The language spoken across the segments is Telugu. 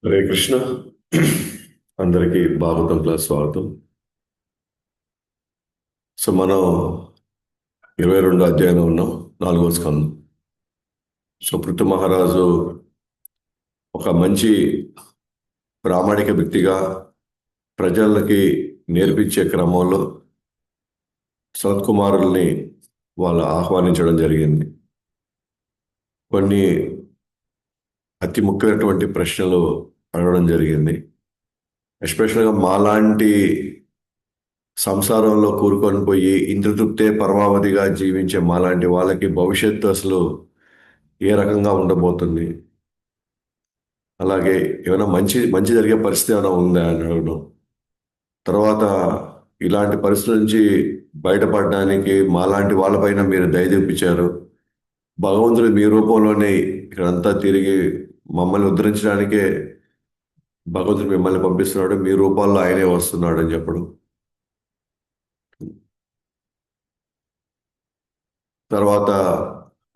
హరే కృష్ణ. అందరికీ భాగవతం క్లాస్ స్వాగతం. సో మనం 22 అధ్యాయంలో ఉన్నాం, 4వ స్కందం. సో పృథు మహారాజు ఒక మంచి ప్రామాణిక వ్యక్తిగా ప్రజలకి నేర్పించే క్రమంలో సనత్కుమారుల్ని వాళ్ళు ఆహ్వానించడం జరిగింది. కొన్ని అతి ముఖ్యమైనటువంటి ప్రశ్నలు అడగడం జరిగింది. ఎస్పెషల్గా మాలాంటి సంసారంలో కూరుకొని పోయి ఇంద్రతృప్తే పరమావధిగా జీవించే మాలాంటి వాళ్ళకి భవిష్యత్తు అసలు ఏ రకంగా ఉండబోతుంది, అలాగే ఏమైనా మంచి మంచి జరిగే పరిస్థితి ఏమైనా ఉందా అని అడగడం. తర్వాత ఇలాంటి పరిస్థితుల నుంచి బయటపడడానికి మాలాంటి వాళ్ళపైన మీరు దయ చూపించారు. భగవంతుడు మీ రూపంలోనే ఇక్కడంతా తిరిగి మమ్మల్ని ఉద్ధరించడానికే భగవంతుడు మిమ్మల్ని పంపిస్తున్నాడు, మీ రూపాల్లో ఆయనే వస్తున్నాడు అని చెప్పడం. తర్వాత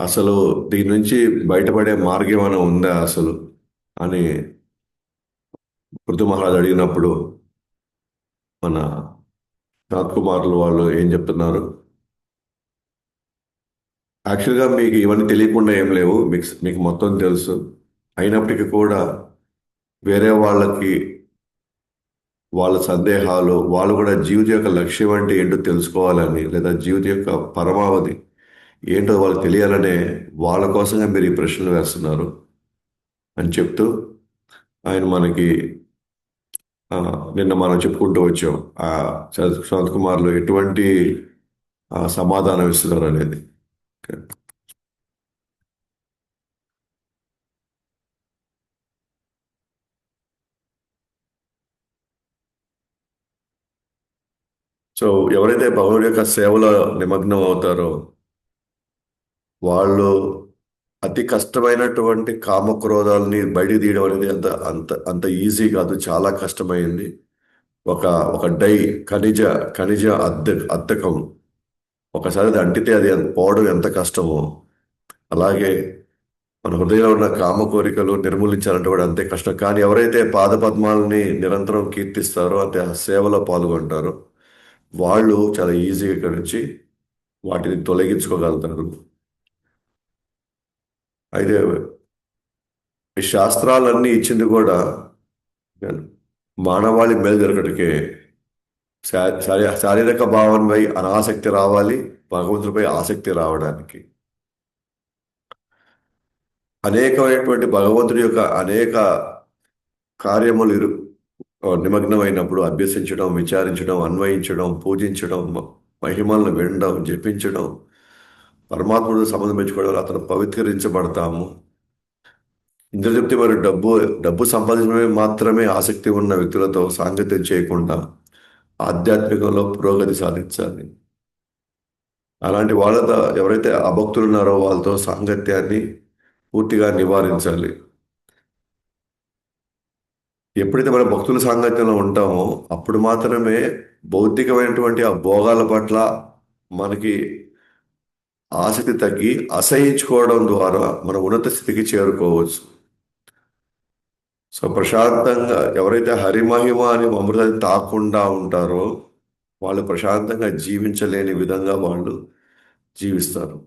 అసలు దీని నుంచి బయటపడే మార్గం ఏమైనా ఉందా అసలు అని పృథు మహారాజ్ అడిగినప్పుడు మన రాజ్ కుమారులు వాళ్ళు ఏం చెప్తున్నారు. యాక్చువల్గా మీకు ఇవన్నీ తెలియకుండా ఏం లేవు, మీకు మీకు మొత్తం తెలుసు. అయినప్పటికీ కూడా వేరే వాళ్ళకి వాళ్ళ సందేహాలు, వాళ్ళు కూడా జీవితం యొక్క లక్ష్యం అంటే ఏంటో తెలుసుకోవాలని, లేదా జీవితం యొక్క పరమావధి ఏంటో వాళ్ళకి తెలియాలనే వాళ్ళ కోసంగా మీరు ఈ ప్రశ్నలు వేస్తున్నారు అని చెప్తూ ఆయన మనకి ఆ, నిన్న మనం చెప్పుకుంటూ వచ్చాం ఆ శాంత్ కుమార్లు ఎటువంటి సమాధానం ఇస్తున్నారు అనేది. ఓకే. సో ఎవరైతే భగవుడి యొక్క సేవలో నిమగ్నం అవుతారో వాళ్ళు అతి కష్టమైనటువంటి కామక్రోధాలని బయటికి తీయడం అనేది అంత అంత అంత ఈజీ కాదు, చాలా కష్టమైంది. ఒక ఒక డై ఖనిజ ఖనిజ అద్దకం ఒకసారి అది అంటితే అది పోవడం ఎంత కష్టమో, అలాగే మన హృదయంలో ఉన్న కామ కోరికలు నిర్మూలించాలంటే కూడా అంతే కష్టం. కానీ ఎవరైతే పాద పద్మాలని నిరంతరం కీర్తిస్తారో, అంటే ఆ సేవలో పాల్గొంటారో వాళ్ళు చాలా ఈజీగా ఇక్కడి నుంచి వాటిని తొలగించుకోగలుగుతారు. అయితే ఈ శాస్త్రాలన్నీ ఇచ్చింది కూడా మానవాళి మేలు జరగటకే. శారీరక భావనపై అనాసక్తి రావాలి, భగవంతుడిపై ఆసక్తి రావడానికి. అనేకమైనటువంటి భగవంతుడి యొక్క అనేక కార్యములు నిమగ్నమైనప్పుడు అభ్యసించడం, విచారించడం, అన్వయించడం, పూజించడం, మహిమలను వినడం, జపించడం, పరమాత్ముడు సంబంధం పెంచుకోవడం వల్ల అతను పవిత్కరించబడతాము. ఇంద్రజప్తి మరియు డబ్బు డబ్బు సంపాదించడమే మాత్రమే ఆసక్తి ఉన్న వ్యక్తులతో సాంగత్యం చేయకుండా ఆధ్యాత్మికంలో పురోగతి సాధించాలి. అలాంటి వాళ్ళతో ఎవరైతే అభక్తులు ఉన్నారో వాళ్ళతో సాంగత్యాన్ని పూర్తిగా నివారించాలి. ఎప్పుడైతే మనం భక్తుల సాంగత్యంలో ఉంటామో అప్పుడు మాత్రమే భౌతికమైనటువంటి ఆ భోగాల పట్ల మనకి ఆసక్తి తగ్గి అసహించుకోవడం ద్వారా మన ఉన్నత స్థితికి చేరుకోవచ్చు. సో ప్రశాంతంగా ఎవరైతే హరిమహిమ అని అమృతాన్ని తాకుండా ఉంటారో వాళ్ళు ప్రశాంతంగా జీవించలేని విధంగా వాళ్ళు జీవిస్తారు.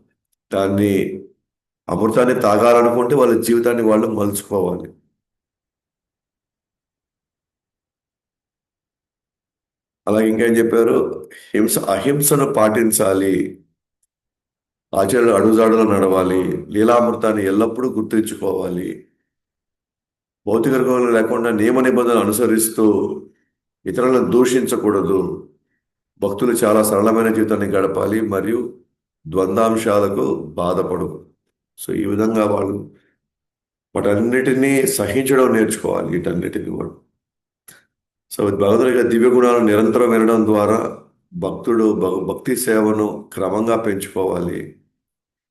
దాన్ని అమృతాన్ని తాగాలనుకుంటే వాళ్ళ జీవితాన్ని వాళ్ళు మలుచుకోవాలి. అలాగే ఇంకేం చెప్పారు, అహింసను పాటించాలి, ఆచార్యులు అడుగుజాడలో నడవాలి, లీలామృతాన్ని ఎల్లప్పుడూ గుర్తుంచుకోవాలి, భౌతిక రంగంలో లేకుండా నియమ నిబంధనలు అనుసరిస్తూ ఇతరులను దూషించకూడదు, భక్తులు చాలా సరళమైన జీవితాన్ని గడపాలి మరియు ద్వంద్వాంశాలకు బాధపడకూడదు. సో ఈ విధంగా వాళ్ళు వాటన్నిటినీ సహించడం నేర్చుకోవాలి, వీటన్నిటిని కూడా. సో భగవంతుడి యొక్క దివ్య గుణాలను నిరంతరం వినడం ద్వారా భక్తుడు భక్తి సేవను క్రమంగా పెంచుకోవాలి.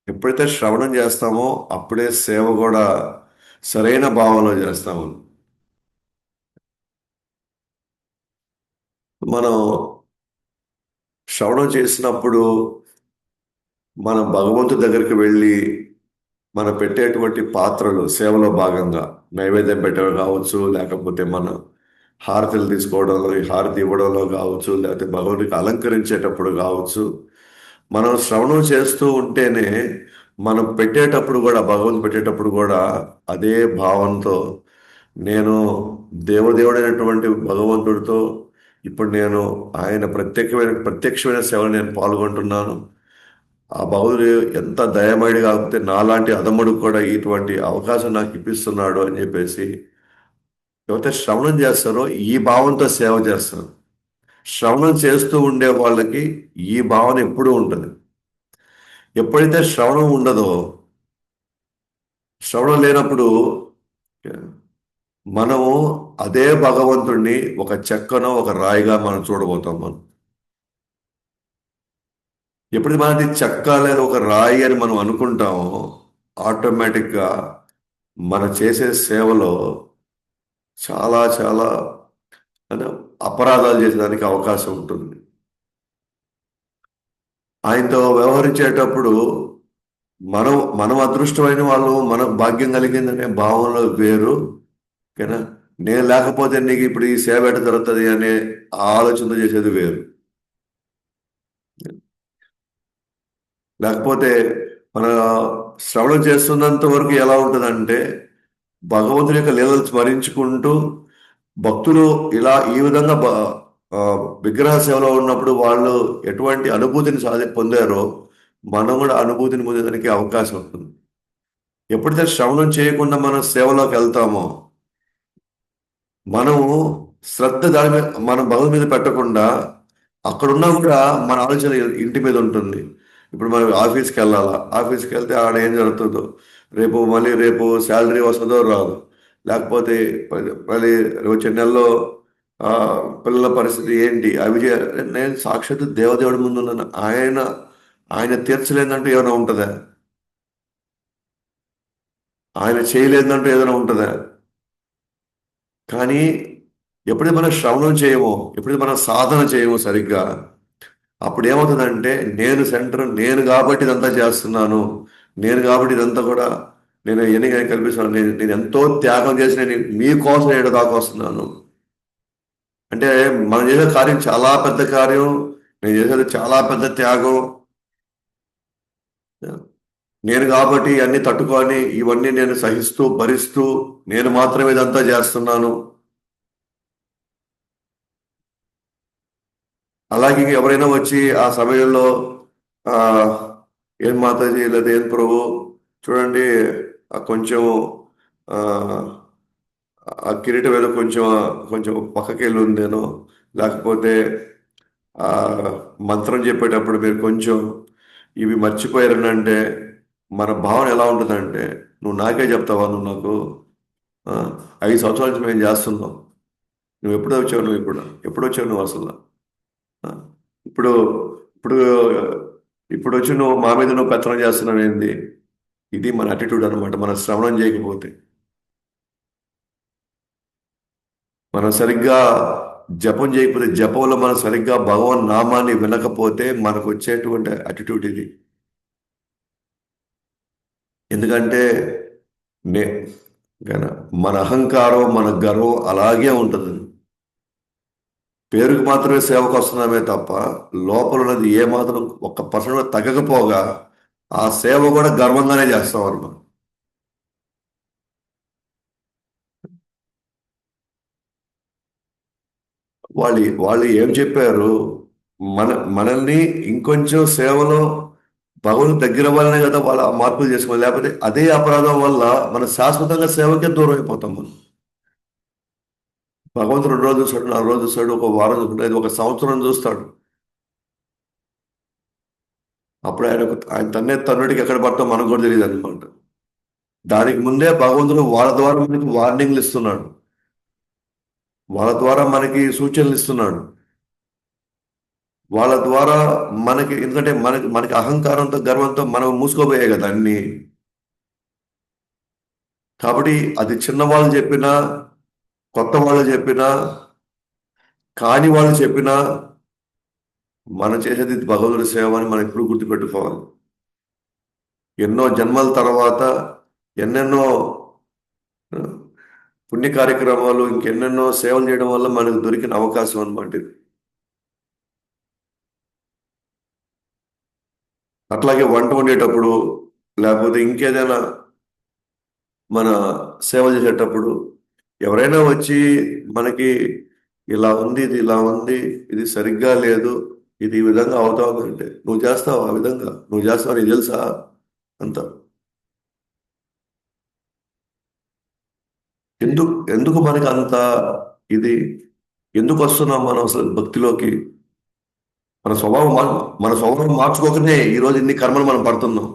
ఎప్పుడైతే శ్రవణం చేస్తామో అప్పుడే సేవ కూడా సరైన భావంలో చేస్తాము. మనం శ్రవణం చేసినప్పుడు మనం భగవంతుడి దగ్గరికి వెళ్ళి మనం పెట్టేటువంటి పాత్రలు సేవలో భాగంగా నైవేద్యం పెట్టడం కావచ్చు, లేకపోతే మన హారతులు తీసుకోవడంలో, ఈ హారతి ఇవ్వడంలో కావచ్చు, లేకపోతే భగవంతుడికి అలంకరించేటప్పుడు కావచ్చు, మనం శ్రవణం చేస్తూ ఉంటేనే మనం పెట్టేటప్పుడు కూడా, భగవంతుడు పెట్టేటప్పుడు కూడా అదే భావంతో నేను దేవదేవుడైనటువంటి భగవంతుడితో ఇప్పుడు నేను ఆయన ప్రత్యక్షమైన సేవలు నేను పాల్గొంటున్నాను. ఆ భగవంతుడు ఎంత దయమయుడు కాకపోతే నాలాంటి అధముడు కూడా ఇటువంటి అవకాశం నాకు ఇప్పిస్తున్నాడు అని చెప్పేసి ఎవరైతే శ్రవణం చేస్తారో ఈ భావంతో సేవ చేస్తారు. శ్రవణం చేస్తూ ఉండే వాళ్ళకి ఈ భావన ఎప్పుడూ ఉంటుంది. ఎప్పుడైతే శ్రవణం ఉండదో, శ్రవణం లేనప్పుడు మనము అదే భగవంతుణ్ణి ఒక చెక్కనో ఒక రాయిగా మనం చూడబోతాం. మనం ఎప్పుడు మనది చెక్క లేదా ఒక రాయి అని మనం అనుకుంటామో ఆటోమేటిక్గా మనం చేసే సేవలో చాలా చాలా అంటే అపరాధాలు చేసేదానికి అవకాశం ఉంటుంది. ఆయనతో వ్యవహరించేటప్పుడు మనం అదృష్టమైన వాళ్ళు, మనకు భాగ్యం కలిగిందనే భావనలో వేరు. ఓకేనా? నేను లేకపోతే నీకు ఇప్పుడు ఈ సేవ ఎట జరుగుతుంది అనే ఆలోచన చేసేది వేరు. లేకపోతే మన శ్రవణం చేస్తున్నంత వరకు ఎలా ఉంటుందంటే భగవంతుని యొక్క లీలలు స్మరించుకుంటూ భక్తులు ఇలా ఈ విధంగా ఆ, విగ్రహ సేవలో ఉన్నప్పుడు వాళ్ళు ఎటువంటి అనుభూతిని పొందారో మనం కూడా అనుభూతిని పొందేదానికి అవకాశం ఉంటుంది. ఎప్పుడైతే శ్రవణం చేయకుండా మనం సేవలోకి వెళ్తామో మనము శ్రద్ధ దాని మీద మనం భగవంతుని మీద పెట్టకుండా అక్కడున్నా కూడా మన ఆలోచన ఇంటి మీద ఉంటుంది. ఇప్పుడు మనం ఆఫీస్కి వెళ్ళాలా, ఆఫీస్కి వెళ్తే ఆడ ఏం జరుగుతుందో, రేపు శాలరీ వస్తుందో రాదు, లేకపోతే మళ్ళీ వచ్చే నెలలో ఆ, పిల్లల పరిస్థితి ఏంటి, నేను సాక్షాత్ దేవదేవుడి ముందు ఉన్నాను, ఆయన తీర్చలేదంటూ ఏమైనా ఉంటుందా? ఆయన చేయలేదంటూ ఏదైనా ఉంటుందా? కానీ ఎప్పుడైతే మనం శ్రవణం చేయమో, ఎప్పుడైతే మనం సాధన చేయమో సరిగ్గా, అప్పుడు ఏమవుతుందంటే నేను సెంటర్, నేను కాబట్టి ఇదంతా చేస్తున్నాను, నేను కాబట్టి ఇదంతా కూడా నేను ఎన్ని కల్పిస్తున్నాను, నేను ఎంతో త్యాగం చేసి నేను మీకోసం ఏడు దాకా వస్తున్నాను అంటే మనం చేసే కార్యం చాలా పెద్ద కార్యం, నేను చేసేది చాలా పెద్ద త్యాగం. నేను కాబట్టి అన్ని తట్టుకొని ఇవన్నీ నేను సహిస్తూ భరిస్తూ నేను మాత్రమే ఇదంతా చేస్తున్నాను. అలాగే ఎవరైనా వచ్చి ఆ సమయంలో ఆ ఏం మాతాజీ లేదా ఏం ప్రభు చూడండి, కొంచెం ఆ ఆ కిరీటం ఏదో కొంచెం కొంచెం పక్కకి వెళ్ళి ఉందేనో, లేకపోతే ఆ మంత్రం చెప్పేటప్పుడు మీరు కొంచెం ఇవి మర్చిపోయారనంటే మన భావన ఎలా ఉంటుందంటే నువ్వు నాకే చెప్తావా, నువ్వు నాకు ఆ, 5 సంవత్సరాల నుంచి మేము చేస్తున్నాం, నువ్వు ఎప్పుడు వచ్చావు, నువ్వు ఎప్పుడు వచ్చావు నువ్వు అసలు ఆ, ఇప్పుడు ఇప్పుడు ఇప్పుడు వచ్చి నువ్వు మా మీద నువ్వు పెత్తనం చేస్తున్నావు ఏంది? ఇది మన అటిట్యూడ్ అనమాట. మనం శ్రవణం చేయకపోతే, మనం సరిగ్గా జపం చేయకపోతే, జపంలో మనం సరిగ్గా భగవన్ నామాన్ని వినకపోతే మనకు వచ్చేటువంటి అటిట్యూడ్ ఇది. ఎందుకంటే నే మన అహంకారం, మన గర్వం అలాగే ఉంటుంది. పేరుకు మాత్రమే సేవకు వస్తున్నామే తప్ప లోపల ఉన్నది ఏ మాత్రం 1% తగ్గకపోగా ఆ సేవ కూడా గర్వంగానే చేస్తాం అన్నమాట. వాళ్ళు ఏం చెప్పారు, మన మనల్ని ఇంకొంచెం సేవలో భగవంతుని దగ్గర అవ్వాలనే కదా వాళ్ళు ఆ మార్పులు చేసుకోవాలి. లేకపోతే అదే అపరాధం వల్ల మన శాశ్వతంగా సేవకే దూరం అయిపోతాం మనం. భగవంతుడు 2 రోజులు చూస్తాడు, 4 రోజులు చూస్తాడు, ఒక వారం చూస్తాడు, 1 సంవత్సరం చూస్తాడు. అప్పుడు ఆయన తన్నే తన్నుడికి ఎక్కడ పడతాం మనకు కూడా తెలియదు అనమాట. దానికి ముందే భగవంతుడు వాళ్ళ ద్వారా మనకి వార్నింగ్లు ఇస్తున్నాడు, వాళ్ళ ద్వారా మనకి సూచనలు ఇస్తున్నాడు, వాళ్ళ ద్వారా మనకి, ఎందుకంటే మనకి మనకి అహంకారంతో గర్వంతో మనం మూసుకోపోయాయి కదా అన్ని. కాబట్టి అది చిన్నవాళ్ళు చెప్పినా, కొత్త వాళ్ళు చెప్పినా, కాని వాళ్ళు చెప్పినా మనం చేసేది భగవంతుడి సేవ అని మనం ఎప్పుడు గుర్తుపెట్టుకోవాలి. ఎన్నో జన్మల తర్వాత ఎన్నెన్నో ఆ, పుణ్య కార్యక్రమాలు ఇంకెన్నెన్నో సేవలు చేయడం వల్ల మనకు దొరికిన అవకాశం అన్నమాట ఇది. అట్లాగే వంట వండేటప్పుడు లేకపోతే ఇంకేదైనా మన సేవ చేసేటప్పుడు ఎవరైనా వచ్చి మనకి ఇలా ఉంది, ఇది ఇలా ఉంది, ఇది సరిగ్గా లేదు, ఇది ఈ విధంగా అవుతావు అంటే నువ్వు చేస్తావు ఆ విధంగా, నువ్వు చేస్తావు నీకు తెలుసా అంత. ఎందుకు మనకి అంత ఇది, ఎందుకు వస్తున్నాం మనం అసలు భక్తిలోకి? మన స్వభావం మన స్వభావం మార్చుకోకనే ఈ రోజు ఇన్ని కర్మలు మనం పడుతున్నాం.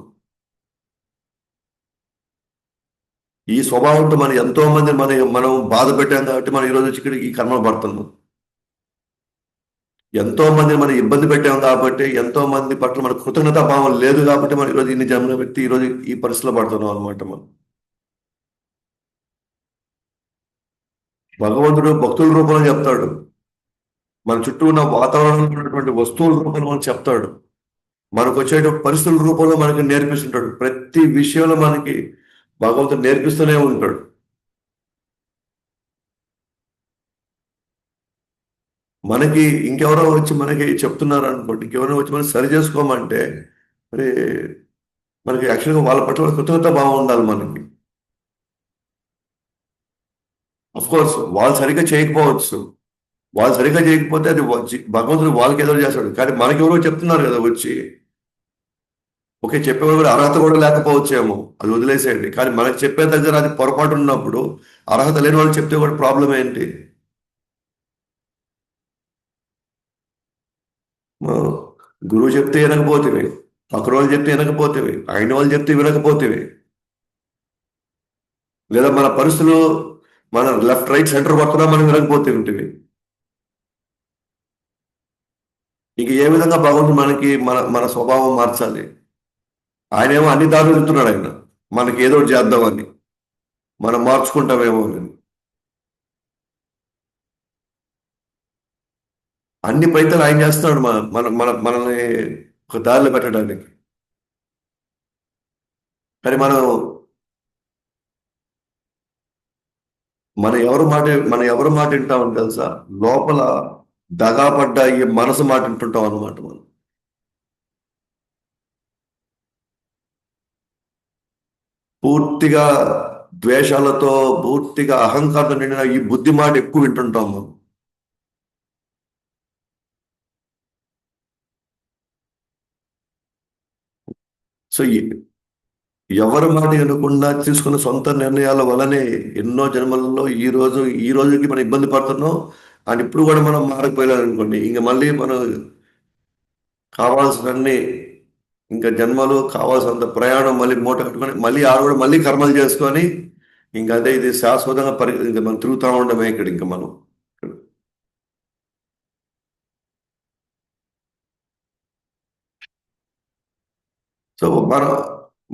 ఈ స్వభావంతో మనం ఎంతో మంది మనం బాధ పెట్టాం కాబట్టి మనం ఈ రోజు వచ్చి ఇక్కడ ఈ కర్మలు పడుతున్నాం. ఎంతో మందిని మనం ఇబ్బంది పెట్టాం కాబట్టి, ఎంతో మంది పట్ల మన కృతజ్ఞతా భావం లేదు కాబట్టి మనం ఈరోజు ఇన్ని జన్మలు పెట్టి ఈరోజు ఈ పరిస్థితిలో పడుతున్నాం అనమాట మనం. భగవంతుడు భక్తుల రూపంలో చెప్తాడు, మన చుట్టూ ఉన్న వాతావరణంలో ఉన్నటువంటి వస్తువుల రూపంలో మనకు చెప్తాడు, మనకు వచ్చేటువంటి పరిస్థితుల రూపంలో మనకి నేర్పిస్తుంటాడు. ప్రతి విషయంలో మనకి భగవంతుడు నేర్పిస్తూనే ఉంటాడు. మనకి ఇంకెవరో వచ్చి మనకి చెప్తున్నారు అనుకోండి, ఇంకెవరో వచ్చి మనం సరి చేసుకోమంటే మరి మనకి యాక్చువల్గా వాళ్ళ పట్ల కృతజ్ఞత భావం ఉండాలి మనకి. అఫ్ కోర్స్ వాళ్ళు సరిగ్గా చేయకపోవచ్చు, వాళ్ళు సరిగ్గా చేయకపోతే అది భగవంతుడు వాళ్ళకి ఏదో చేస్తాడు, కానీ మనకి ఎవరో చెప్తున్నారు కదా వచ్చి. ఓకే, చెప్పేవాళ్ళు కూడా అర్హత కూడా లేకపోవచ్చేమో, అది వదిలేసేయండి. కానీ మనకి చెప్పే దగ్గర అది పొరపాటు ఉన్నప్పుడు అర్హత లేని వాళ్ళు చెప్తే కూడా ప్రాబ్లం ఏంటి? మా గురువు చెప్తే వినకపోతేవి, పక్కన వాళ్ళు చెప్తే వినకపోతేవి, ఆయన వాళ్ళు చెప్తే వినకపోతేవి, లేదా మన పరిస్థితులు మన లెఫ్ట్ రైట్ సెంటర్ పడుతున్నా మనం వినకపోతే ఉంటుంది. ఇక ఏ విధంగా భగవంతుడు మనకి మన మన స్వభావం మార్చాలి? ఆయన ఏమో అన్ని దారులు చెప్తున్నాడు, ఆయన మనకి ఏదో ఒకటి చేద్దామని, మనం మార్చుకుంటామేమో అని. అన్ని ప్రయత్నాలు ఆయన చేస్తున్నాడు మనల్ని ఒక దారిలో పెట్టడానికి. కానీ మనం ఎవరు మాట వింటామని తెలుసా? లోపల దగాపడ్డ ఈ మనసు మాట వింటుంటాం అనమాట మనం. పూర్తిగా ద్వేషాలతో, పూర్తిగా అహంకారం నిండిన ఈ బుద్ధి మాట ఎక్కువ వింటుంటాం మనం. సో ఎవరి మాట వినకుండా తీసుకున్న సొంత నిర్ణయాల వల్లనే ఎన్నో జన్మలలో ఈ రోజుకి మనం ఇబ్బంది పడుతున్నాం. అండ్ ఇప్పుడు కూడా మనం మారకపోయాం అనుకోండి, ఇంక మళ్ళీ మనం కావాల్సినన్ని ఇంకా జన్మలు కావాల్సినంత ప్రయాణం మళ్ళీ మూట కట్టుకొని మళ్ళీ కూడా మళ్ళీ కర్మలు చేసుకొని ఇంకా అదే ఇది శాశ్వతంగా ఇంకా మనం తిరుగుతూ ఉండమే ఇక్కడ ఇంకా మనం. సో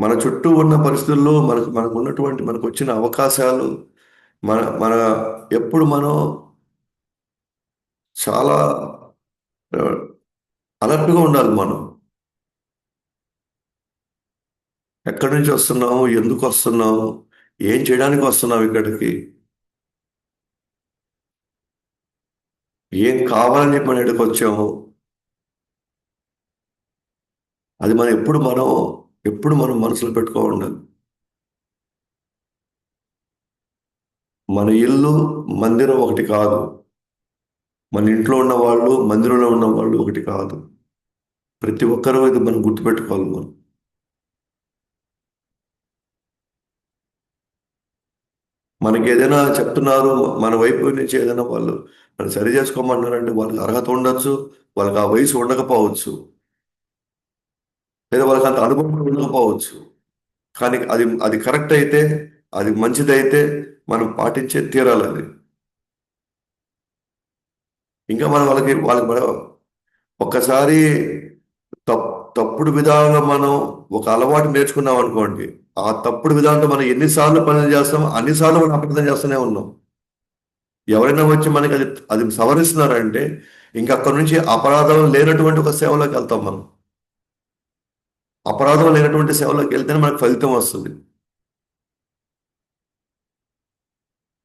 మన చుట్టూ ఉన్న పరిస్థితుల్లో మనకు ఉన్నటువంటి మనకు వచ్చిన అవకాశాలు మన మన ఎప్పుడు మనం చాలా అలర్ట్గా ఉండాలి మనం. ఎక్కడి నుంచి వస్తున్నాము, ఎందుకు వస్తున్నాము, ఏం చేయడానికి వస్తున్నాము ఇక్కడికి, ఏం కావాలని చెప్పి మనం ఇక్కడికి వచ్చాము, అది ఎప్పుడు మనం మనసులో పెట్టుకోవాలి. మన ఇల్లు మందిరం ఒకటి కాదు, మన ఇంట్లో ఉన్న వాళ్ళు మందిరంలో ఉన్న వాళ్ళు ఒకటి కాదు. ప్రతి ఒక్కరూ ఇది మనం గుర్తుపెట్టుకోవాలి మనం. మనకి ఏదైనా చెప్తున్నారు, మన వైపు నుంచి ఏదైనా వాళ్ళు మనం సరి చేసుకోమన్నారంటే వాళ్ళకి అర్హత ఉండొచ్చు, వాళ్ళకి ఆ వయసు ఉండకపోవచ్చు, లేదా వాళ్ళకి అంత అనుభవం ఉండకపోవచ్చు. కానీ అది అది కరెక్ట్ అయితే, అది మంచిదైతే మనం పాటించే తీరాలి అది. ఇంకా వాళ్ళకి మనం ఒక్కసారి తప్పుడు విధానంలో మనం ఒక అలవాటు నేర్చుకున్నాం అనుకోండి, ఆ తప్పుడు విధానంతో మనం ఎన్నిసార్లు పనులు చేస్తామో అన్నిసార్లు మనం అబద్ధం చేస్తూనే ఉన్నాం. ఎవరైనా వచ్చి మనకి అది అది సవరిస్తున్నారంటే ఇంకా అక్కడ నుంచి అపరాధం లేనటువంటి ఒక సేవలోకి వెళ్తాం మనం. అపరాధం లేనటువంటి సేవలోకి వెళ్తేనే మనకు ఫలితం వస్తుంది.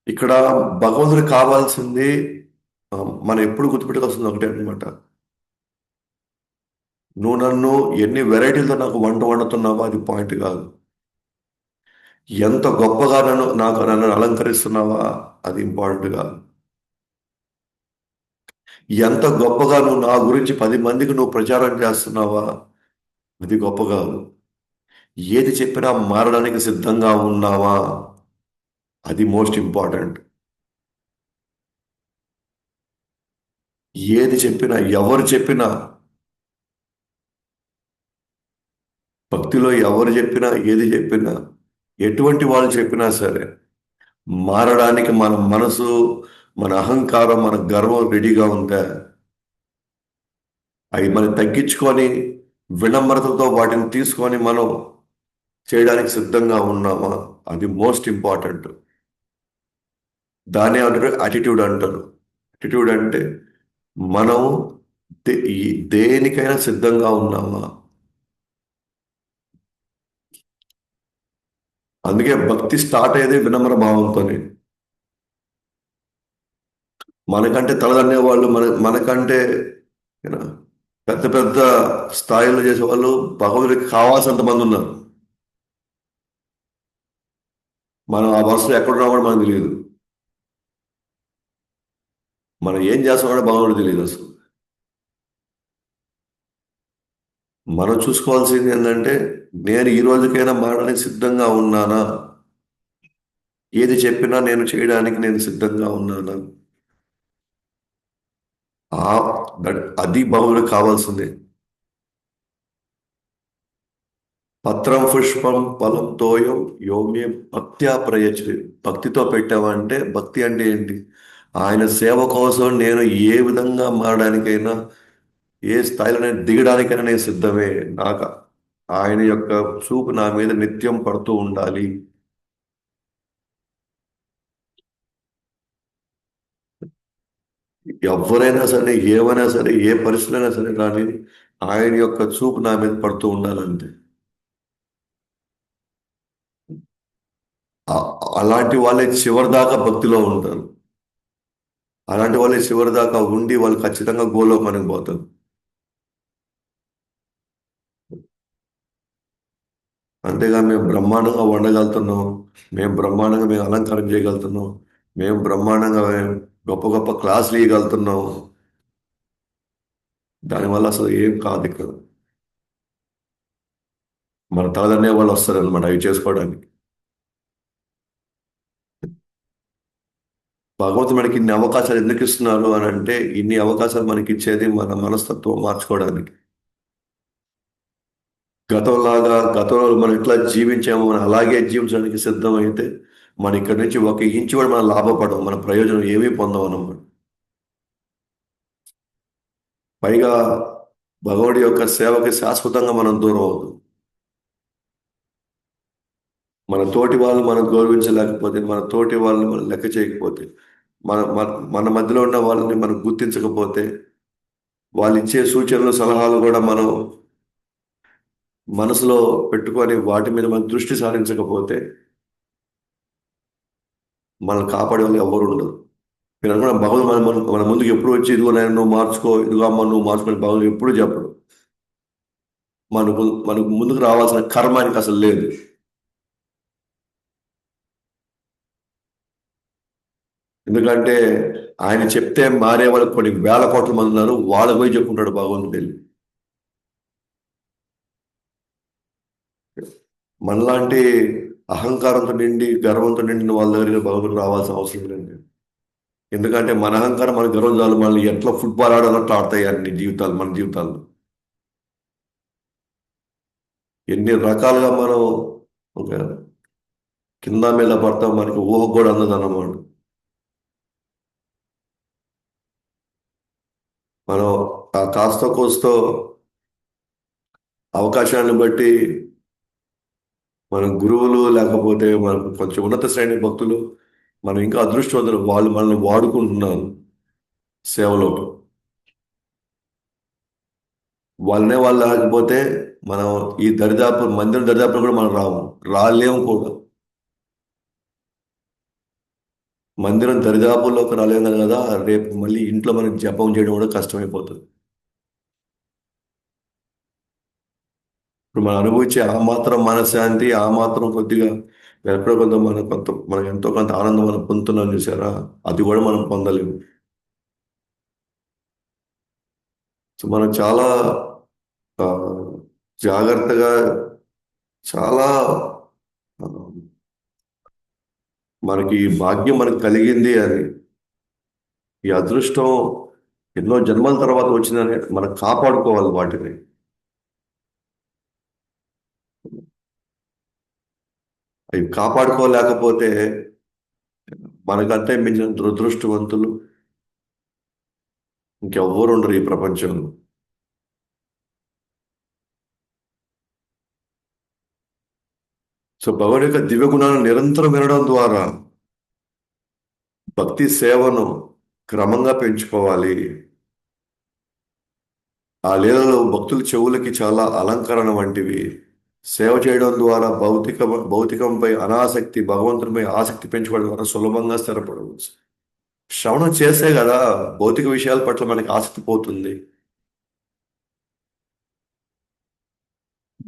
ఇక్కడ భగవంతుడికి కావాల్సింది ఆ, మనం ఎప్పుడు గుర్తుపెట్టుకోవాల్సింది ఒకటే అనమాట. నువ్వు నన్ను ఎన్ని వెరైటీలతో నాకు వంట వండుతున్నావో అది పాయింట్ కాదు. ఎంత గొప్పగా నన్ను అలంకరిస్తున్నావా అది ఇంపార్టెంట్ కాదు. ఎంత గొప్పగా నువ్వు నా గురించి 10 మందికి నువ్వు ప్రచారం చేస్తున్నావా అది గొప్ప కాదు. ఏది చెప్పినా మారడానికి సిద్ధంగా ఉన్నావా అది మోస్ట్ ఇంపార్టెంట్. ఏది చెప్పినా ఎవరు చెప్పినా భక్తిలో ఎవరు చెప్పినా ఏది చెప్పినా ఎటువంటి వాళ్ళు చెప్పినా సరే మారడానికి మన మనసు, మన అహంకారం, మన గర్వం రెడీగా ఉందా, అవి మనం తగ్గించుకొని వినమ్రతతో వాటిని తీసుకొని మనం చేయడానికి సిద్ధంగా ఉన్నామా అది మోస్ట్ ఇంపార్టెంట్. దాన్ని అంటారు అటిట్యూడ్ అంటారు. అటిట్యూడ్ అంటే మనం దేనికైనా సిద్ధంగా ఉన్నామా. అందుకే భక్తి స్టార్ట్ అయ్యేది వినమ్ర భావంతోనే. మనకంటే తలదన్నే వాళ్ళు మనకంటే you know, పెద్ద పెద్ద స్థాయిలో చేసే వాళ్ళు భగవంతుడికి కావాల్సినంత మంది ఉన్నారు. మనం ఆ వరుసలో ఎక్కడున్నా కూడా మనకు తెలియదు. మనం ఏం చేస్తామో భగవంతుడు తెలియదు అసలు. మనం చూసుకోవాల్సింది ఏంటంటే నేను ఈ రోజుకైనా మారడానికి సిద్ధంగా ఉన్నానా, ఏది చెప్పినా నేను చేయడానికి నేను సిద్ధంగా ఉన్నానా. ఆ అది భగవంతుడికి కావాల్సిందే. పత్రం పుష్పం ఫలం తోయం యోమ్య భక్త్యా ప్రయచ్చతి. భక్తితో పెట్టామంటే భక్తి అంటే ఏంటి? ఆయన సేవ కోసం నేను ఏ విధంగా మారడానికైనా ఏ స్థాయిలో నేను దిగడానికైనా నేను సిద్ధమే. నాకు ఆయన యొక్క చూపు నా మీద నిత్యం పడుతూ ఉండాలి. ఎవరైనా సరే ఏమైనా సరే ఏ పరిస్థితి అయినా సరే కానీ ఆయన యొక్క చూపు నా మీద పడుతూ ఉండాలంతే. ఆ- అలాంటి వాళ్ళే చివరి దాకా భక్తిలో ఉంటారు. అలాంటి వాళ్ళే చివరి దాకా ఉండి వాళ్ళు ఖచ్చితంగా గోలోకానికి పోతారు. అంతేగా మేము బ్రహ్మాండంగా వండగలుగుతున్నాం, మేము అలంకారం చేయగలుగుతున్నాం, మేము గొప్ప గొప్ప క్లాసులు ఇవ్వగలుగుతున్నాం, దానివల్ల అసలు ఏం కాదు ఇక్కడ. మన తలదన్నే వాళ్ళు వస్తారనమాట అవి చేసుకోవడానికి. భగవంతుడు మనకి ఇన్ని అవకాశాలు ఎందుకు ఇస్తున్నారు అని అంటే ఇన్ని అవకాశాలు మనకి ఇచ్చేది మన మనస్తత్వం మార్చుకోవడానికి. గతంలో మనం ఎట్లా జీవించామో మనం అలాగే జీవించడానికి సిద్ధమైతే మన ఇక్కడి నుంచి ఒక ఇంచు కూడా మనం లాభపడం, మన ప్రయోజనం ఏమీ పొందం అన్నమాట. పైగా భగవుడి యొక్క సేవకి శాశ్వతంగా మనం దూరం అవుతాం. మన తోటి వాళ్ళు మనం గౌరవించలేకపోతే, మన తోటి వాళ్ళని మనం లెక్క చేయకపోతే, మన మన మన మధ్యలో ఉన్న వాళ్ళని మనం గుర్తించకపోతే, వాళ్ళు ఇచ్చే సూచనలు సలహాలు కూడా మనం మనసులో పెట్టుకొని వాటి మీద మనం దృష్టి సారించకపోతే మనం కాపాడే వాళ్ళు ఎవరు ఉండరు. మీరు అనుకున్న భగవంతుడు మన ముందుకు ఎప్పుడు వచ్చి ఇదిగో నేను నువ్వు మార్చుకో, ఇదిగో అమ్మ నువ్వు మార్చుకొని భగవంతుడు ఎప్పుడు చెప్పడు. మనకు ముందుకు రావాల్సిన కర్మ ఆయనకి అసలు లేదు. ఎందుకంటే ఆయన చెప్తే మారే వాళ్ళకి కొన్ని వేల కోట్ల మంది ఉన్నారు, వాళ్ళకి పోయి చెప్పుకుంటాడు భగవంతుడు వెళ్ళి. మనలాంటి అహంకారంతో నిండి గర్వంతో నిండిన వాళ్ళ దగ్గరికి భగవంతుడు రావాల్సిన అవసరం లేదు. ఎందుకంటే మన అహంకారం మన గర్వం చాలు మనల్ని ఎట్లా ఫుట్బాల్ ఆడాలన్నట్లు ఆడతాయి అన్ని జీవితాలు, మన జీవితాల్లో. ఎన్ని రకాలుగా మనం ఒక కింద మీద పడతాం మనకి ఊహకు కూడా అందదు అన్నమాట. మనం ఆ కాస్త కోస్తో అవకాశాన్ని బట్టి మన గురువులు లేకపోతే మనకు కొంచెం ఉన్నత శ్రేణి భక్తులు మనం ఇంకా అదృష్టవంతులు, వాళ్ళు మనల్ని వాడుకుంటున్నారు సేవలో. వాళ్ళనే వాళ్ళు లేకపోతే మనం ఈ దరిదాపు మందిరం దరిదాపులు కూడా మనం రాము, రాలేము కూడా. మందిరం దరిదాపుల్లోకి రాలేము కదా, రేపు మళ్ళీ ఇంట్లో మనకి జపం చేయడం కూడా కష్టమైపోతుంది. ఇప్పుడు మనం అనుభవించే ఆ మాత్రం మనశ్శాంతి, ఆ మాత్రం కొద్దిగా ఎక్కడో కొంత మనం ఎంతో కొంత ఆనందం మనం పొందుతున్నాం చూసారా, అది కూడా మనం పొందలేము. సో మనం చాలా ఆ, జాగ్రత్తగా, చాలా ఆ, మనకి ఈ భాగ్యం మనకు కలిగింది అని, ఈ అదృష్టం ఎన్నో జన్మల తర్వాత వచ్చిందని మనం కాపాడుకోవాలి వాటిని. అవి కాపాడుకోలేకపోతే మనకంటే మించిన దురదృష్టవంతులు ఇంకెవ్వరు ఉండరు ఈ ప్రపంచంలో. సో భగవాన్ యొక్క దివ్య గుణాలను నిరంతరం వినడం ద్వారా భక్తి సేవను క్రమంగా పెంచుకోవాలి. ఆ లీలలో భక్తుల చెవులకి చాలా అలంకరణ వంటివి. సేవ చేయడం ద్వారా భౌతికంపై అనాసక్తి, భగవంతునిపై ఆసక్తి పెంచుకోవడం ద్వారా సులభంగా స్థిరపడవచ్చు. శ్రవణం చేస్తే కదా భౌతిక విషయాల పట్ల మనకి ఆసక్తి పోతుంది.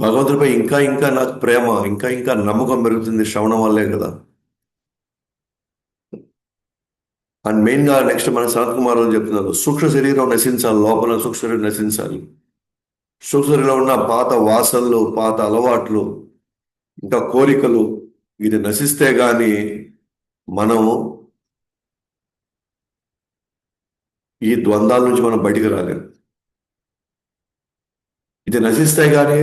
భగవంతుడిపై ఇంకా ఇంకా నాకు ప్రేమ, ఇంకా ఇంకా నమ్మకం పెరుగుతుంది శ్రవణం వల్లే కదా. అండ్ మెయిన్ గా నెక్స్ట్ మన సనత్ కుమార్ గారు చెప్తున్నారు, సూక్ష్మ శరీరం నశించాలి, లోపల సూక్ష్మ శరీరం నశించాలి. సూక్ష్మ శరీరంలో ఉన్న పాత వాసనలు, పాత అలవాట్లు, ఇంకా కోరికలు, ఇది నశిస్తే గాని మనము ఈ ద్వంద్వాల నుంచి మనం బయటికి రాలేము. ఇది నశిస్తే గానీ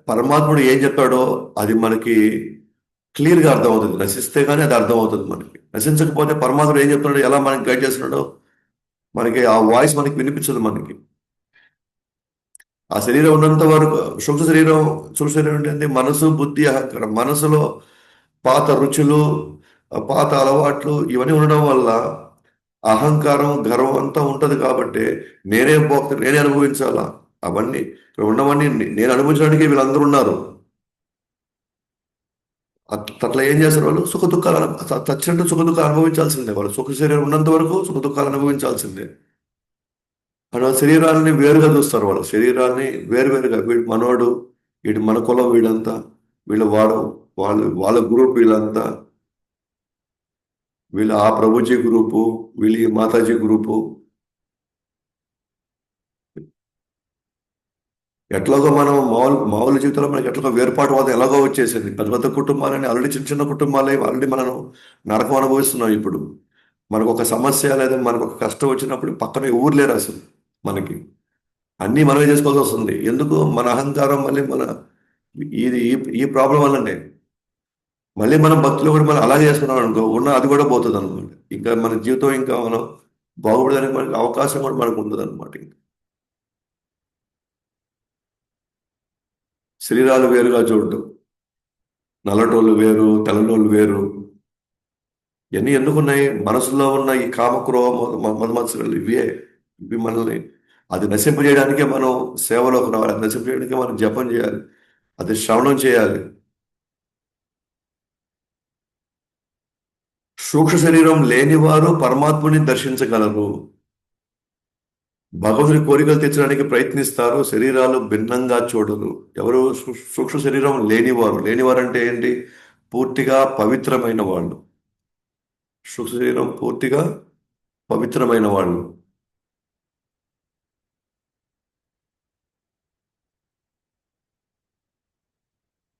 పరమాత్ముడు ఏం చెప్పాడో అది మనకి క్లియర్గా అర్థమవుతుంది. నశిస్తే గానీ అది అర్థమవుతుంది మనకి. నశించకపోతే పరమాత్ముడు ఏం చెప్తున్నాడో, ఎలా మనకి గైడ్ చేస్తున్నాడో మనకి ఆ వాయిస్ మనకి వినిపించదు మనకి. ఆ శరీరం ఉన్నంత వరకు సూక్ష్మ శరీరం అంటే మనసు, బుద్ధి, అహంకారం. మనసులో పాత రుచులు, పాత అలవాట్లు ఇవన్నీ ఉండడం వల్ల అహంకారం, గర్వం అంతా ఉంటది కాబట్టి నేనే భోక్త, నేనే అనుభవించాలా అవన్నీ. ఇక్కడ ఉన్నవన్నీ నేను అనుభవించడానికి వీళ్ళందరూ ఉన్నారు. అట్లా ఏం చేస్తారు వాళ్ళు, సుఖ దుఃఖాలు చచ్చినట్టు సుఖ దుఃఖాలు అనుభవించాల్సిందే. వాళ్ళు సుఖ శరీరం ఉన్నంత వరకు సుఖ దుఃఖాలు అనుభవించాల్సిందే. వాళ్ళ శరీరాలని వేరుగా చూస్తారు, వాళ్ళ శరీరాన్ని వేరువేరుగా. వీడు మనోడు, వీడు మన కులం, వీడంతా వీళ్ళు వాడు, వాళ్ళ గ్రూప్ వీళ్ళంతా, వీళ్ళు ఆ ప్రభుజీ గ్రూపు, వీళ్ళు ఈ మాతాజీ గ్రూపు. ఎట్లాగో మనం మామూలు మామూలు జీవితంలో మనకి ఎట్లాగో వేరుపాటువాదం ఎలాగో వచ్చేసింది. పెద్ద పెద్ద కుటుంబాలని ఆల్రెడీ చిన్న చిన్న కుటుంబాలే ఆల్రెడీ మనం నరకం అనుభవిస్తున్నాం ఇప్పుడు. మనకు ఒక సమస్య లేదా మనకు ఒక కష్టం వచ్చినప్పుడు పక్కన ఊరు లేరు అసలు మనకి. అన్నీ మనమే చేసుకోవాల్సి వస్తుంది. ఎందుకు? మన అహంకారం మళ్ళీ మన ఇది ఈ ఈ ప్రాబ్లం వల్లనే. మళ్ళీ మనం భక్తులు కూడా మనం అలాగే చేసుకున్నాం అనుకో, ఉన్న అది కూడా పోతుంది అనమాట. ఇంకా మన జీవితం ఇంకా మనం బాగుపడడానికి మనకి అవకాశం కూడా మనకు ఉండదు అనమాట. శరీరాలు వేరుగా చూడటం, నల్లటోళ్ళు వేరు, తెల్లటోళ్ళు వేరు, ఇవన్నీ ఎందుకున్నాయి? మనసులో ఉన్న ఈ కామక్రోహ మధుమత్సరాలు ఇవి మనల్ని, అది నశింపజేయడానికే మనం సేవలోకి రావాలి, అది నశింపజేయడానికే మనం జపం చేయాలి, అది శ్రవణం చేయాలి. సూక్ష్మ శరీరం లేనివారు పరమాత్ముని దర్శించగలరు. భగవంతుని కోరికలు తీర్చడానికి ప్రయత్నిస్తారు, శరీరాలు భిన్నంగా చూడరు. ఎవరు? సూక్ష్మ శరీరం లేనివారు. లేనివారు అంటే ఏంటి? పూర్తిగా పవిత్రమైన వాళ్ళు. సూక్ష్మ శరీరం పూర్తిగా పవిత్రమైన వాళ్ళు.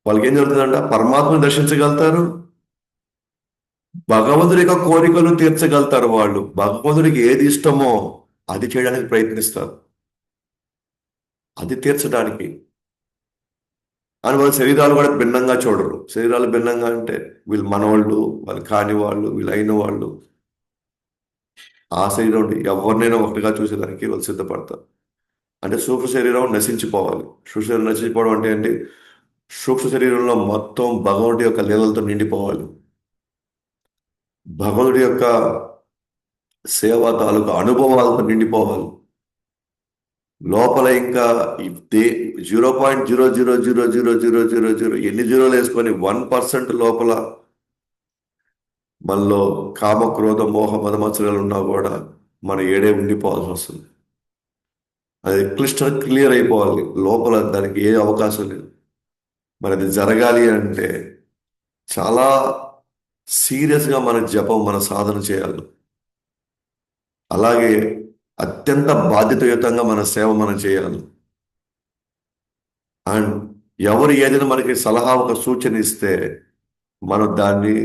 వాళ్ళకి ఏం జరుగుతుందంట? పరమాత్మను దర్శించగలుగుతారు, భగవంతుడి యొక్క కోరికలు తీర్చగలుగుతారు. వాళ్ళు భగవంతుడికి ఏది ఇష్టమో అది చేయడానికి ప్రయత్నిస్తారు, అది తీర్చడానికి. అని వాళ్ళ శరీరాలు కూడా భిన్నంగా చూడరు. శరీరాలు భిన్నంగా అంటే వీళ్ళు మనవాళ్ళు, వాళ్ళు కాని వాళ్ళు, వీళ్ళు అయిన వాళ్ళు. ఆ శరీరం ఎవరినైనా ఒకటిగా చూసేదానికి వాళ్ళు సిద్ధపడతారు. అంటే సూక్ష్మ శరీరం నశించిపోవాలి. సూక్ష్మ శరీరం నశించిపోవడం అంటే ఏంటి? సూక్ష్మ శరీరంలో మొత్తం భగవంతుడి యొక్క లీలలతో నిండిపోవాలి. భగవంతుడి యొక్క సేవా తాలూకు అనుభవాలతో నిండిపోవాలి. లోపల ఇంకా ఇదే 0.0000000 ఎన్ని జీరోలు వేసుకొని 1% లోపల మనలో కామ క్రోధ మోహ మదమత్సరాలు ఉన్నా కూడా మనం ఏడే ఉండిపోవాల్సి వస్తుంది. అది క్లియర్ అయిపోవాలి లోపల, దానికి ఏ అవకాశం లేదు. మరి అది జరగాలి అంటే చాలా సీరియస్గా మన జపం, మన సాధన చేయాలి. అలాగే అత్యంత బాధ్యతాయుతంగా మన సేవ మనం చేయాలి. అండ్ ఎవరు ఏదైనా మనకి సలహా, ఒక సూచన ఇస్తే మనం దాన్ని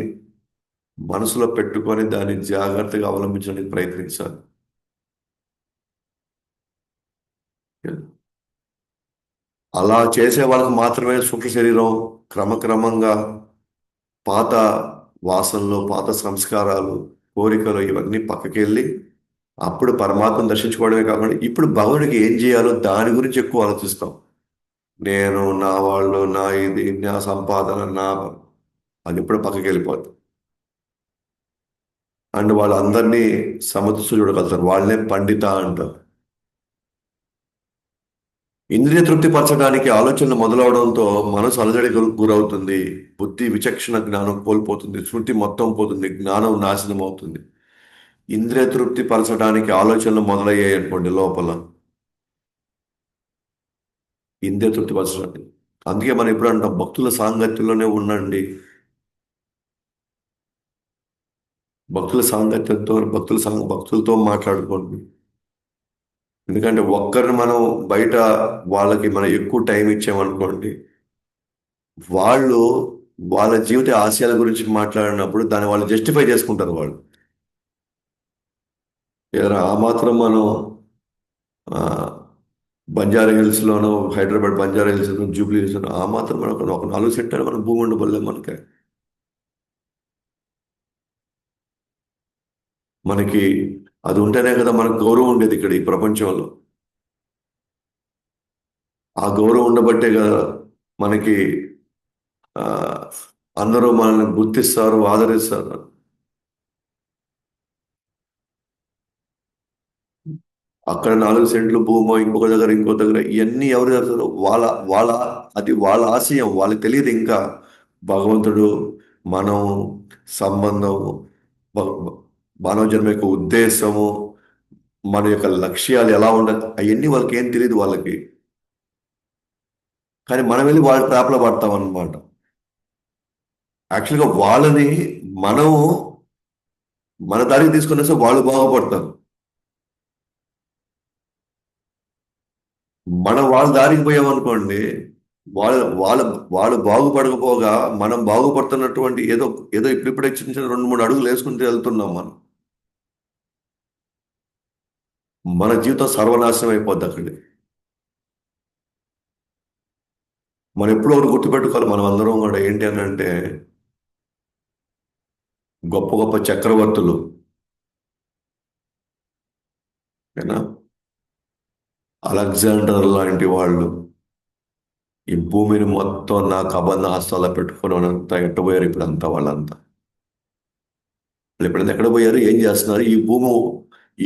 మనసులో పెట్టుకొని దాన్ని జాగ్రత్తగా అవలంబించడానికి ప్రయత్నించాలి. అలా చేసే వాళ్ళకి మాత్రమే సూక్ష్మ శరీరం క్రమక్రమంగా పాత వాసనలు, పాత సంస్కారాలు, కోరికలు ఇవన్నీ పక్కకి వెళ్ళి అప్పుడు పరమాత్మను దర్శించుకోవడమే కాకుండా ఇప్పుడు భగవుడికి ఏం చేయాలో దాని గురించి ఎక్కువ ఆలోచిస్తాం. నేను, నా వాళ్ళు, నా ఇది, నా సంపాదన, నా అది ఇప్పుడు పక్కకి వెళ్ళిపోతుంది. అండ్ వాళ్ళందరినీ సమదృష్టి చూడగలుగుతారు, వాళ్ళనే పండిత అంటారు. ఇంద్రియ తృప్తి పరచడానికి ఆలోచనలు మొదలవడంతో మనసు అలజడి గురవుతుంది, బుద్ధి విచక్షణ జ్ఞానం కోల్పోతుంది, శృతి మొత్తం పోతుంది, జ్ఞానం నాశనం అవుతుంది. ఇంద్రియ తృప్తి పరచడానికి ఆలోచనలు మొదలయ్యాయి అనుకోండి లోపల, ఇంద్రియ తృప్తి పరచడానికి. అందుకే మనం ఎప్పుడు అంటాం భక్తుల సాంగత్యంలోనే ఉండండి. భక్తులతో మాట్లాడుకోండి. ఎందుకంటే ఒక్కరిని మనం బయట వాళ్ళకి మనం ఎక్కువ టైం ఇచ్చామనుకోండి, వాళ్ళు వాళ్ళ జీవిత ఆశయాల గురించి మాట్లాడినప్పుడు దాన్ని వాళ్ళు జస్టిఫై చేసుకుంటారు వాళ్ళు. ఏదైనా ఆ మాత్రం మనం ఆ, బంజారా హిల్స్ లోనో, Hyderabad Banjara hills Jubilee hills ఆ మాత్రం మనకు ఒక 4 సెంటర్ మనం భూమి ఉండబడలేం. మనకి అది ఉంటేనే కదా మనకు గౌరవం ఉండేది ఇక్కడ ఈ ప్రపంచంలో. ఆ గౌరవం ఉండబట్టే కదా మనకి ఆ, అందరూ మనల్ని గుర్తిస్తారు, ఆదరిస్తారు. అక్కడ 4 సెంట్లు భూమో, ఇంకొక దగ్గర ఇంకో దగ్గర, ఇవన్నీ ఎవరు చేస్తారు? వాళ్ళ వాళ్ళ అది వాళ్ళ ఆశయం, వాళ్ళకి తెలియదు ఇంకా భగవంతుడు, మనం, సంబంధం, భ- మానవ జన్మ యొక్క ఉద్దేశము, మన యొక్క లక్ష్యాలు ఎలా ఉండాలి, అవన్నీ వాళ్ళకి ఏం తెలియదు వాళ్ళకి. కానీ మనం వెళ్ళి వాళ్ళ ట్రాప్లో పడతాం అన్నమాట. యాక్చువల్గా వాళ్ళని మనం మన దారికి తీసుకుని వస్తే వాళ్ళు బాగుపడతారు. మనం వాళ్ళ దారికి పోయామనుకోండి, వాళ్ళ వాళ్ళ వాళ్ళు బాగుపడకపోగా మనం బాగుపడుతున్నటువంటి ఏదో ఏదో ఇప్పుడిప్పుడే చిన్న చిన్న 2-3 అడుగులు వేసుకుంటూ వెళ్తున్నాం మనం. మన జీవితం సర్వనాశనం అయిపోద్ది అక్కడి. మనం ఎప్పుడో ఒకటి గుర్తుపెట్టుకోవాలి, మనం అందరం కూడా ఏంటి అని అంటే గొప్ప గొప్ప చక్రవర్తులు, ఏనా, అలెగ్జాండర్ లాంటి వాళ్ళు ఈ భూమిని మొత్తం నా కబంధ హస్తాల్లో పెట్టుకొని అంతా ఎట్టబోయారు ఇప్పుడు అంతా వాళ్ళంతా. వాళ్ళు ఎప్పుడైనా ఎక్కడ పోయారు, ఏం చేస్తున్నారు?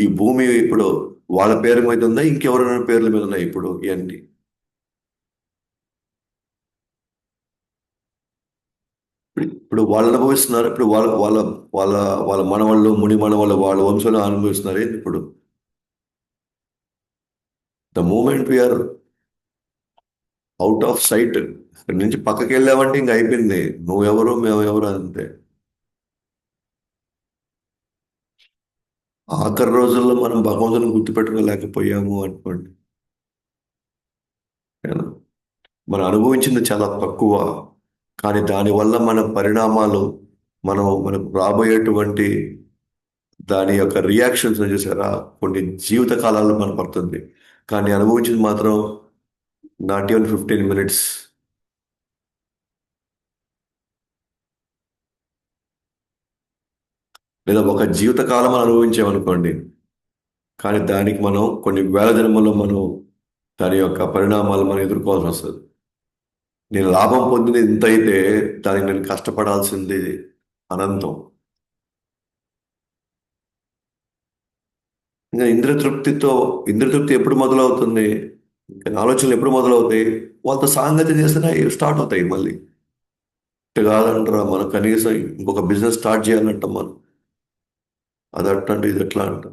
ఈ భూమి ఇప్పుడు వాళ్ళ పేరు మీద ఉందా, ఇంకెవరైనా పేర్ల మీద ఉన్నాయి ఇప్పుడు ఇవన్నీ? ఇప్పుడు వాళ్ళు అనుభవిస్తున్నారు. ఇప్పుడు వాళ్ళ వాళ్ళ వాళ్ళ వాళ్ళ మనవాళ్ళు, ముని మనవాళ్ళు, వాళ్ళ వంశంలో అనుభవిస్తున్నారు ఏంటి ఇప్పుడు? The moment we're out of sight, ఇక్కడి నుంచి పక్కకి వెళ్ళామంటే ఇంక అయిపోయింది, నువ్వెవరు మేము ఎవరు అంతే. ఆఖరి రోజుల్లో మనం భగవంతుని గుర్తుపెట్టుకోలేకపోయాము అనుకోండి, ఏనా? మనం అనుభవించింది చాలా తక్కువ, కానీ దానివల్ల మన పరిణామాలు, మనకు రాబోయేటువంటి దాని యొక్క రియాక్షన్స్ చూసారా, కొన్ని జీవిత కాలాల్లో మనం పడుతుంది. కానీ అనుభవించింది మాత్రం నాట్ ఈవెన్ 15 మినిట్స్. లేదా ఒక జీవిత కాలం మనం అనుభవించామనుకోండి, కానీ దానికి మనం కొన్ని వేల జన్మల్లో మనం దాని యొక్క పరిణామాలు మనం ఎదుర్కోవాల్సి వస్తుంది. నేను లాభం పొందిన ఇంత అయితే దానికి నేను కష్టపడాల్సింది అనంతం. ఇంకా ఇంద్రతృప్తి ఎప్పుడు మొదలవుతుంది? ఇంకా ఆలోచనలు ఎప్పుడు మొదలవుతాయి? వాళ్ళతో సాంగత్యం చేస్తేనే స్టార్ట్ అవుతాయి మళ్ళీ. ఇట్ట కాదంటారా మనం కనీసం ఇంకొక బిజినెస్ స్టార్ట్ చేయాలంటాం మనం. అది అట్లా అంటే ఇది ఎట్లా అంట.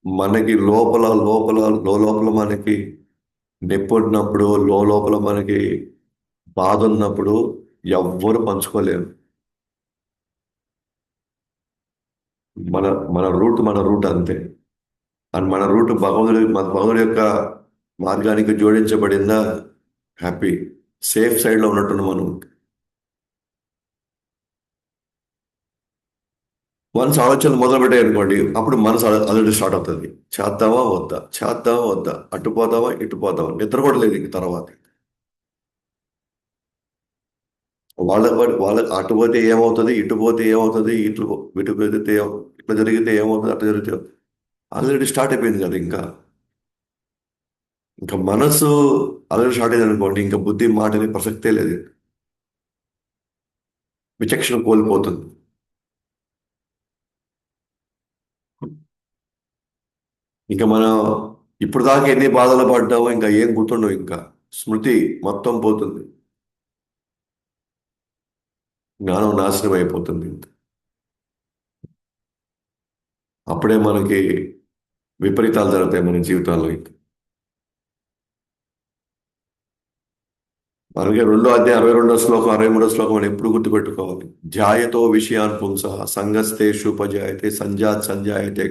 మనకి లోపల మనకి నొప్పి ఉన్నప్పుడు, లోపల మనకి బాధ ఉన్నప్పుడు ఎవ్వరు పంచుకోలేరు. మన మన రూట్ అంతే. అండ్ మన రూట్ భగవంతుడి యొక్క మార్గానికి జోడించబడిందా, హ్యాపీ, సేఫ్ సైడ్లో ఉన్నట్టు మనం. వన్స్ ఆలోచనలు మొదలు పెట్టాయి అనుకోండి, అప్పుడు మనసు అలజడి స్టార్ట్ అవుతుంది. చేద్దామా వద్దా, చేద్దామా వద్దా, అటు పోదామా ఇటు పోదామా, నిద్ర కూడా లేదు ఇంక తర్వాత. వాళ్ళ అటు పోతే ఏమవుతుంది, ఇటు పోతే ఏమవుతుంది, ఇటు పెడితే ఇట్లా జరిగితే ఏమవుతుంది, అట్లా జరిగితే ఆల్రెడీ స్టార్ట్ అయిపోయింది కదా ఇంకా. ఇంకా మనసు ఆల్రెడీ స్టార్ట్ అయింది అనుకోండి, ఇంకా బుద్ధి మాటని ప్రసక్తే లేదు. విచక్షణ కోల్పోతుంది. ఇంకా మనం ఇప్పుడు దాకా ఎన్ని బాధలు పడ్డామో ఇంకా ఏం గుర్తుండవు ఇంకా. స్మృతి మొత్తం పోతుంది. జ్ఞానం నాశనం అయిపోతుంది. అప్పుడే మనకి విపరీతాలు జరుగుతాయి మన జీవితాల్లో ఇంకా. అలాగే 62వ శ్లోకం, 63వ శ్లోకం అని ఎప్పుడు గుర్తుపెట్టుకోవాలి. ధ్యాయతో విషయాన్ పుంసః సంగస్తేషుపజాయతే సంజాత్ సంజాయతే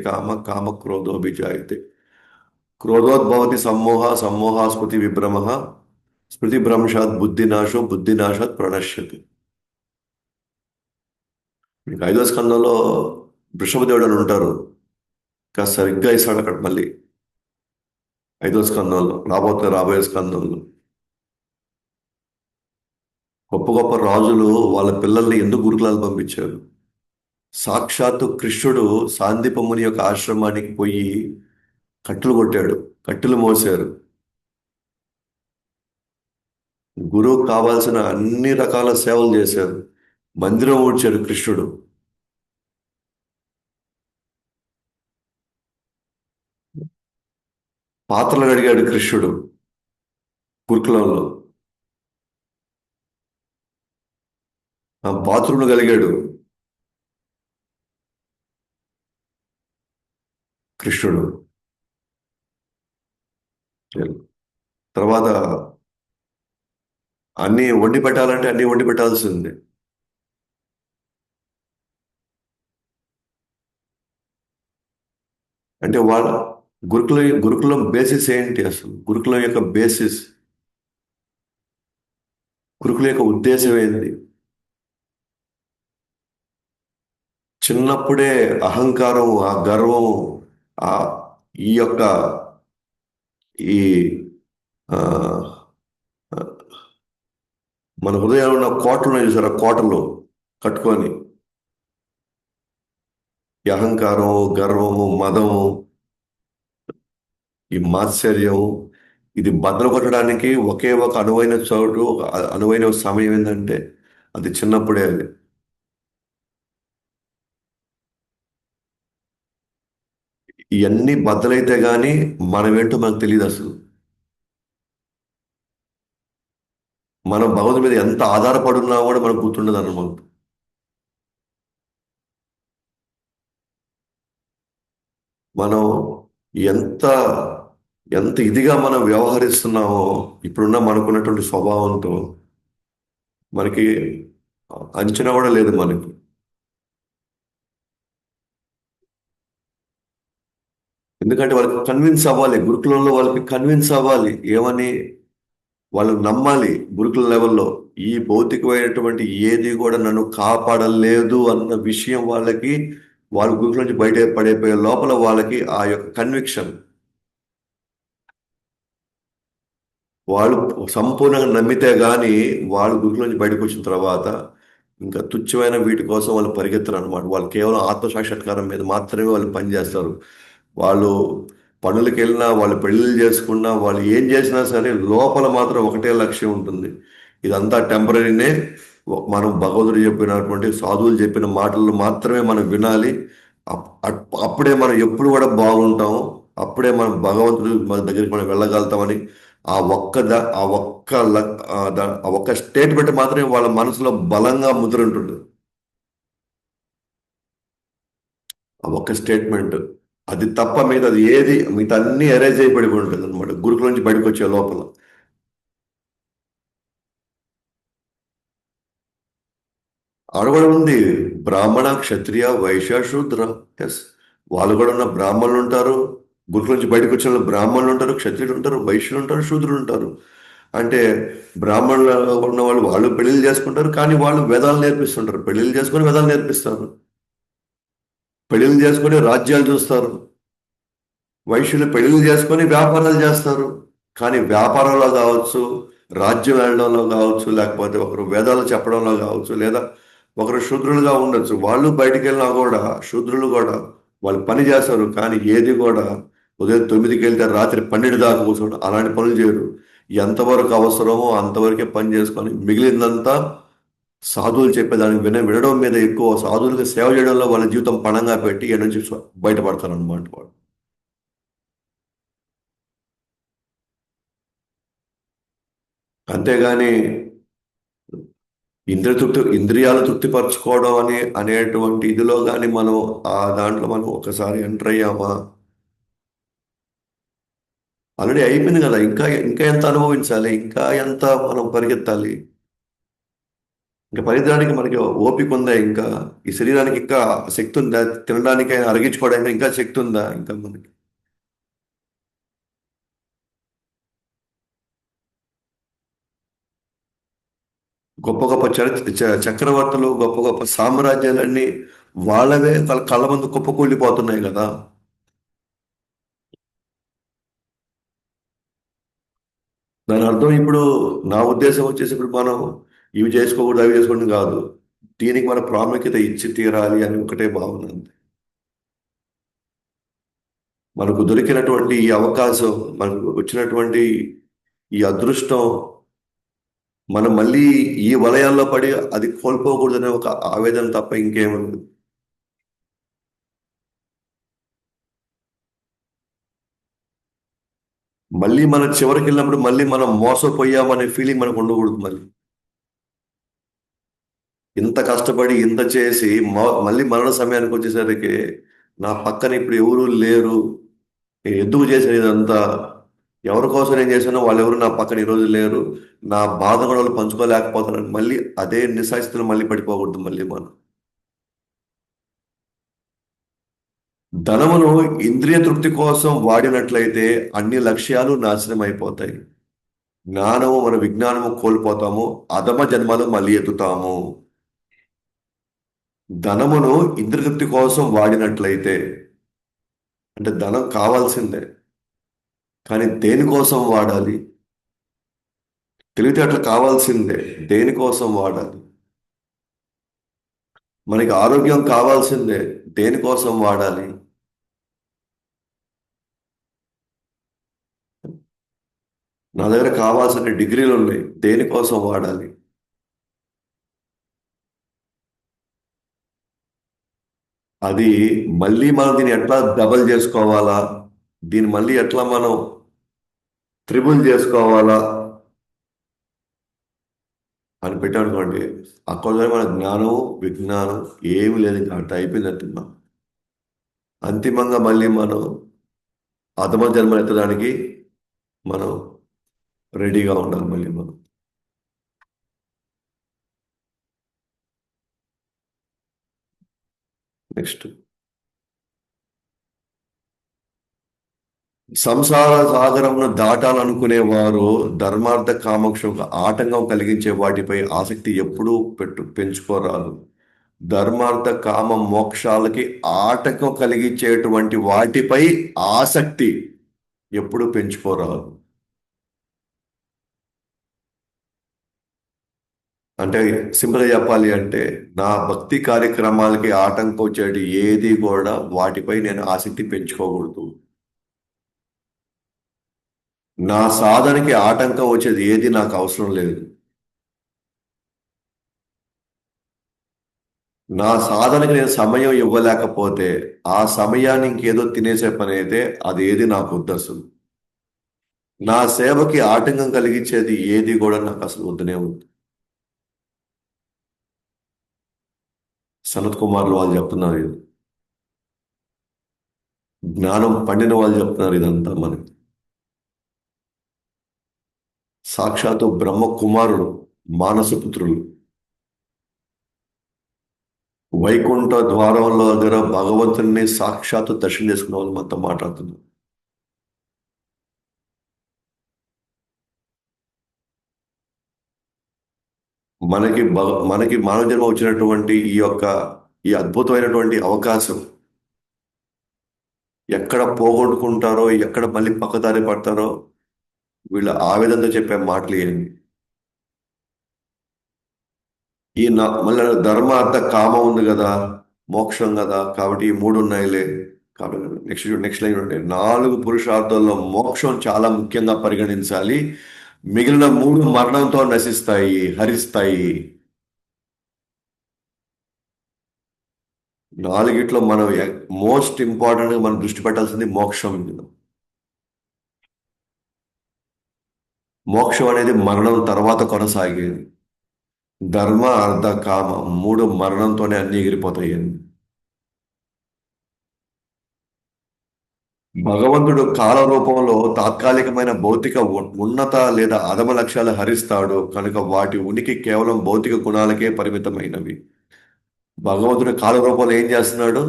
కామ క్రోధోభిజాయతే క్రోధోద్భవతి సమ్మోహ సమ్మోహ స్మృతి విభ్రమ స్మృతి భ్రంశాత్ బుద్ధినాశో బుద్ధినాశాత్ ప్రణశ్యతి. మీకు 5వ స్కందంలో వృషభదేవుడు అని ఉంటారు. ఇంకా సరిగ్గా ఇస్తాడు అక్కడ మళ్ళీ 5వ స్కందంలో, రాబోయే స్కందంలో. గొప్ప గొప్ప రాజులు వాళ్ళ పిల్లల్ని ఎందుకు గురుకులాలు పంపించారు? సాక్షాత్తు కృష్ణుడు సాందీపముని యొక్క ఆశ్రమానికి పోయి కట్టెలు కొట్టాడు, కట్టెలు మోశారు. గురువుకు కావాల్సిన అన్ని రకాల సేవలు చేశారు. మందిరం ఊడ్చాడు కృష్ణుడు. పాత్రలు కడిగాడు కృష్ణుడు గురుకులంలో. ఆ బాత్రూమ్లు కలిగాడు కృష్ణుడు. తర్వాత అన్ని వండి పెట్టాలంటే అన్ని వండి పెట్టాల్సిందే. అంటే వాళ్ళ గురుకులం బేసిస్ ఏంటి అసలు? గురుకులం యొక్క బేసిస్, గురుకులం యొక్క ఉద్దేశం ఏంటి? చిన్నప్పుడే అహంకారం, ఆ గర్వము, ఆ ఈ యొక్క ఈ ఆ, మన హృదయంలో ఉన్న కోటలు ఉన్నాయి చూసారా, కోటలు కట్టుకొని ఈ అహంకారం, గర్వము, మదము, ఈ మాత్సర్యం, ఇది బద్దలు కొట్టడానికి ఒకే ఒక అనువైన చోటు, ఒక అనువైన సమయం ఏంటంటే అది చిన్నప్పుడే. అది ఇవన్నీ బద్దలైతే గానీ మనం ఏంటో మనకు తెలియదు అసలు. మనం భగవంతుడి మీద ఎంత ఆధారపడున్నా కూడా మనకు గుర్తుండదు అన్నమాట. మనం ఎంత ఎంత ఇదిగా మనం వ్యవహరిస్తున్నామో ఇప్పుడున్న మనకున్నటువంటి స్వభావంతో మనకి అంచనా కూడా లేదు మనకి. ఎందుకంటే వాళ్ళకి కన్విన్స్ అవ్వాలి, గురుకులంలో వాళ్ళకి కన్విన్స్ అవ్వాలి. ఏమని? వాళ్ళు నమ్మాలి గురుకుల లెవెల్లో ఈ భౌతికమైనటువంటి ఏది కూడా నన్ను కాపాడలేదు అన్న విషయం వాళ్ళకి, వాళ్ళు గురుకుల నుంచి బయట పడిపోయే లోపల వాళ్ళకి ఆ యొక్క కన్విక్షన్, వాళ్ళు సంపూర్ణంగా నమ్మితే గాని వాళ్ళు గురుకుల నుంచి బయటకు వచ్చిన తర్వాత ఇంకా తుచ్చమైన వీటి కోసం వాళ్ళు పరిగెత్తరు అనమాట. వాళ్ళు కేవలం ఆత్మసాక్షాత్కారం మీద మాత్రమే వాళ్ళు పనిచేస్తారు. వాళ్ళు పనులకు వెళ్ళినా, వాళ్ళు పెళ్ళిళ్ళు చేసుకున్నా, వాళ్ళు ఏం చేసినా సరే లోపల మాత్రం ఒకటే లక్ష్యం ఉంటుంది. ఇదంతా టెంపరీనే, మనం భగవంతుడు చెప్పినటువంటి సాధువులు చెప్పిన మాటలు మాత్రమే మనం వినాలి. అప్పుడే మనం ఎప్పుడు కూడా బాగుంటాము. అప్పుడే మనం భగవంతుడు మన దగ్గరికి మనం వెళ్ళగలుగుతామని ఆ ఒక్క స్టేట్మెంట్ మాత్రమే వాళ్ళ మనసులో బలంగా ముద్ర ఉంటుంది. ఆ ఒక్క స్టేట్మెంట్ అది తప్ప మిగతా అది ఏది మిగతా అన్ని అరేంజ్ అయిపడి ఉంటుంది అనమాట గురుకుల నుంచి బయటకు వచ్చే లోపల. ఆడ కూడా ఉంది. బ్రాహ్మణ, క్షత్రియ, వైశ్య, శూద్ర. ఎస్, వాళ్ళు కూడా ఉన్న బ్రాహ్మణులు ఉంటారు. గురుకుల నుంచి బయటకు వచ్చిన వాళ్ళు బ్రాహ్మణులు ఉంటారు, క్షత్రియులు ఉంటారు, వైశ్యులు ఉంటారు, శూద్రులు ఉంటారు. అంటే బ్రాహ్మణులు ఉన్న వాళ్ళు వాళ్ళు పెళ్లిళ్ళు చేసుకుంటారు, కానీ వాళ్ళు వేదాలు నేర్పిస్తుంటారు. పెళ్లిళ్ళు చేసుకొని వేదాలు నేర్పిస్తారు. పెళ్లిళ్ళు చేసుకొని రాజ్యాలు చూస్తారు. వైశ్యులు పెళ్లిళ్ళు చేసుకొని వ్యాపారాలు చేస్తారు. కానీ వ్యాపారంలో కావచ్చు, రాజ్యం వెళ్ళడంలో కావచ్చు, లేకపోతే ఒకరు వేదాలు చెప్పడంలో కావచ్చు, లేదా ఒకరు శూద్రులుగా ఉండొచ్చు. వాళ్ళు బయటికి వెళ్ళినా కూడా శూద్రులు కూడా వాళ్ళు పని చేస్తారు. కానీ ఏది కూడా ఉదయం 9కి వెళ్తే రాత్రి 12 దాకా కూర్చోవడం అలాంటి పనులు చేయరు. ఎంతవరకు అవసరమో అంతవరకే పని చేసుకొని మిగిలిందంతా సాధువులు చెప్పేదానికి వినడం మీద ఎక్కువ సాధువులకు సేవ చేయడంలో వాళ్ళ జీవితం పణంగా పెట్టి ఎక్కడి నుంచి బయటపడతారు అనమాట వాళ్ళు. అంతేగాని ఇంద్రియాలు తృప్తిపరచుకోవడం అనేటువంటి ఇదిలో కానీ మనం ఆ దాంట్లో మనం ఒకసారి ఎంటర్ అయ్యామా, ఆల్రెడీ అయిపోయింది కదా. ఇంకా ఇంకా ఎంత అనుభవించాలి, ఇంకా ఎంత మనం పరిగెత్తాలి. ఇంకా పరిగెత్తడానికి మనకి ఓపిక ఉందా? ఇంకా ఈ శరీరానికి ఇంకా శక్తి ఉందా? తినడానికి అరిగించుకోవడానికి ఇంకా శక్తి ఉందా ఇంకా మనకి? గొప్ప గొప్ప చక్రవర్తులు, గొప్ప గొప్ప సామ్రాజ్యాలన్నీ వాళ్ళవే వాళ్ళ కళ్ళ ముందు కుప్పకూలిపోతున్నాయి కదా. దాని అర్థం ఇప్పుడు నా ఉద్దేశం వచ్చేసి ఇప్పుడు మనం ఇవి చేసుకోకూడదు అవి చేసుకోకూడదు కాదు. దీనికి మన ప్రాముఖ్యత ఇచ్చి తీరాలి అని ఒకటే భావన అంతే. మనకు దొరికినటువంటి ఈ అవకాశం, మనకు వచ్చినటువంటి ఈ అదృష్టం, మనం మళ్ళీ ఈ వలయాల్లో పడి అది కోల్పోకూడదనే ఒక ఆవేదన తప్ప ఇంకేముంది. మళ్ళీ మనం చివరికి వెళ్ళినప్పుడు మళ్ళీ మనం మోసపోయామనే ఫీలింగ్ మనకు ఉండకూడదు మళ్ళీ. ఇంత కష్టపడి ఇంత చేసి మళ్ళీ మరణ సమయానికి వచ్చేసరికి నా పక్కన ఇప్పుడు ఎవరు లేరు, నేను ఎందుకు చేశాను ఇదంతా, ఎవరి కోసం నేను చేశానో వాళ్ళు ఎవరు నా పక్కన ఈరోజు లేరు, నా బాధ కూడా వాళ్ళు పంచుకోలేకపోతున్నాను, మళ్ళీ అదే నిస్సాయిస్తులు మళ్ళీ పడిపోకూడదు మళ్ళీ మనం. ధనమును ఇంద్రియ తృప్తి కోసం వాడినట్లయితే అన్ని లక్ష్యాలు నాశనం అయిపోతాయి. జ్ఞానము మన విజ్ఞానము కోల్పోతాము, అధమ జన్మలు మళ్ళీ ఎత్తుతాము. ధనమును ఇంద్రియ తృప్తి కోసం వాడినట్లయితే, అంటే ధనం కావాల్సిందే, కానీ దేనికోసం వాడాలి? తెలివితేటలు కావాల్సిందే, దేనికోసం వాడాలి? మనకి ఆరోగ్యం కావాల్సిందే, దేనికోసం వాడాలి? నా దగ్గర కావాల్సిన డిగ్రీలు ఉన్నాయి, దేనికోసం వాడాలి? అది మళ్ళీ మనం దీన్ని ఎట్లా డబల్ చేసుకోవాలా, దీన్ని మళ్ళీ ఎట్లా మనం త్రిబుల్ చేసుకోవాలా అని పెట్టానుకోండి, అక్కడ మన జ్ఞానం విజ్ఞానం ఏమి లేదు, ఇంకా అట్లా అయిపోయిందంటున్నాం. అంతిమంగా మళ్ళీ మనం అధమ జన్మ ఎత్తడానికి మనం రెడీగా ఉండాలి మళ్ళీ మనం. నెక్స్ట్, సంసార సాగరమును దాటాలనుకునే వారు ధర్మార్థ కామోక్షకు ఆటంకం కలిగించే వాటిపై ఆసక్తి ఎప్పుడూ పెంచుకోరాదు. ధర్మార్థ కామ మోక్షాలకి ఆటంకం కలిగించేటువంటి వాటిపై ఆసక్తి ఎప్పుడు పెంచుకోరాదు. అంటే సింపుల్గా చెప్పాలి అంటే, నా భక్తి కార్యక్రమాలకి ఆటంకం వచ్చేటి ఏది కూడా వాటిపై నేను ఆసక్తి పెంచుకోకూడదు. నా సాధనకి ఆటంకం వచ్చేది ఏది నాకు అవసరం లేదు. నా సాధనకి నేను సమయం ఇవ్వలేకపోతే ఆ సమయాన్ని ఇంకేదో తినేసే పని అయితే అది ఏది నాకు వద్దు అసలు. నా సేవకి ఆటంకం కలిగించేది ఏది కూడా నాకు అసలు వద్దునే వద్దు. సనత్ కుమార్లు వాళ్ళు చెప్తున్నారు ఇది. జ్ఞానం పండిన వాళ్ళు చెప్తున్నారు ఇదంతా మనకి. సాక్షాత్తు బ్రహ్మ కుమారుడు, మానసపుత్రులు, వైకుంఠ ద్వారంలో దగ్గర భగవంతుని సాక్షాత్తు దర్శనం చేసుకున్న వాళ్ళు మనతో మాట్లాడుతున్నారు. మనకి మానవ జన్మ వచ్చినటువంటి ఈ అద్భుతమైనటువంటి అవకాశం ఎక్కడ పోగొట్టుకుంటారో, ఎక్కడ మళ్ళీ పక్కదారి పడతారో వీళ్ళ ఆవేదనతో చెప్పే మాటలు ఏంటి. మళ్ళీ ధర్మ అర్థ కామం ఉంది కదా, మోక్షం కదా, కాబట్టి ఈ మూడు ఉన్నాయిలే. కాబట్టి నెక్స్ట్ లైన్ ఉంటే 4 పురుషార్థాల్లో మోక్షం చాలా ముఖ్యంగా పరిగణించాలి. మిగిలిన 3 మరణంతో నశిస్తాయి, హరిస్తాయి. 4గిట్లో మనం మోస్ట్ ఇంపార్టెంట్ మనం దృష్టి పెట్టాల్సింది మోక్షం మీద. మోక్షం అనేది మరణం తర్వాత కొనసాగేది. ధర్మ అర్థ కామ 3 మరణంతోనే అన్ని ఎగిరిపోతాయి. భగవంతుడు కాల రూపంలో తాత్కాలికమైన భౌతిక ఉన్నత లేదా అధమ లక్ష్యాలు హరిస్తాడు కనుక వాటి ఉనికి కేవలం భౌతిక గుణాలకే పరిమితమైనవి. భగవంతుడు కాల రూపంలో ఏం చేస్తున్నాడు?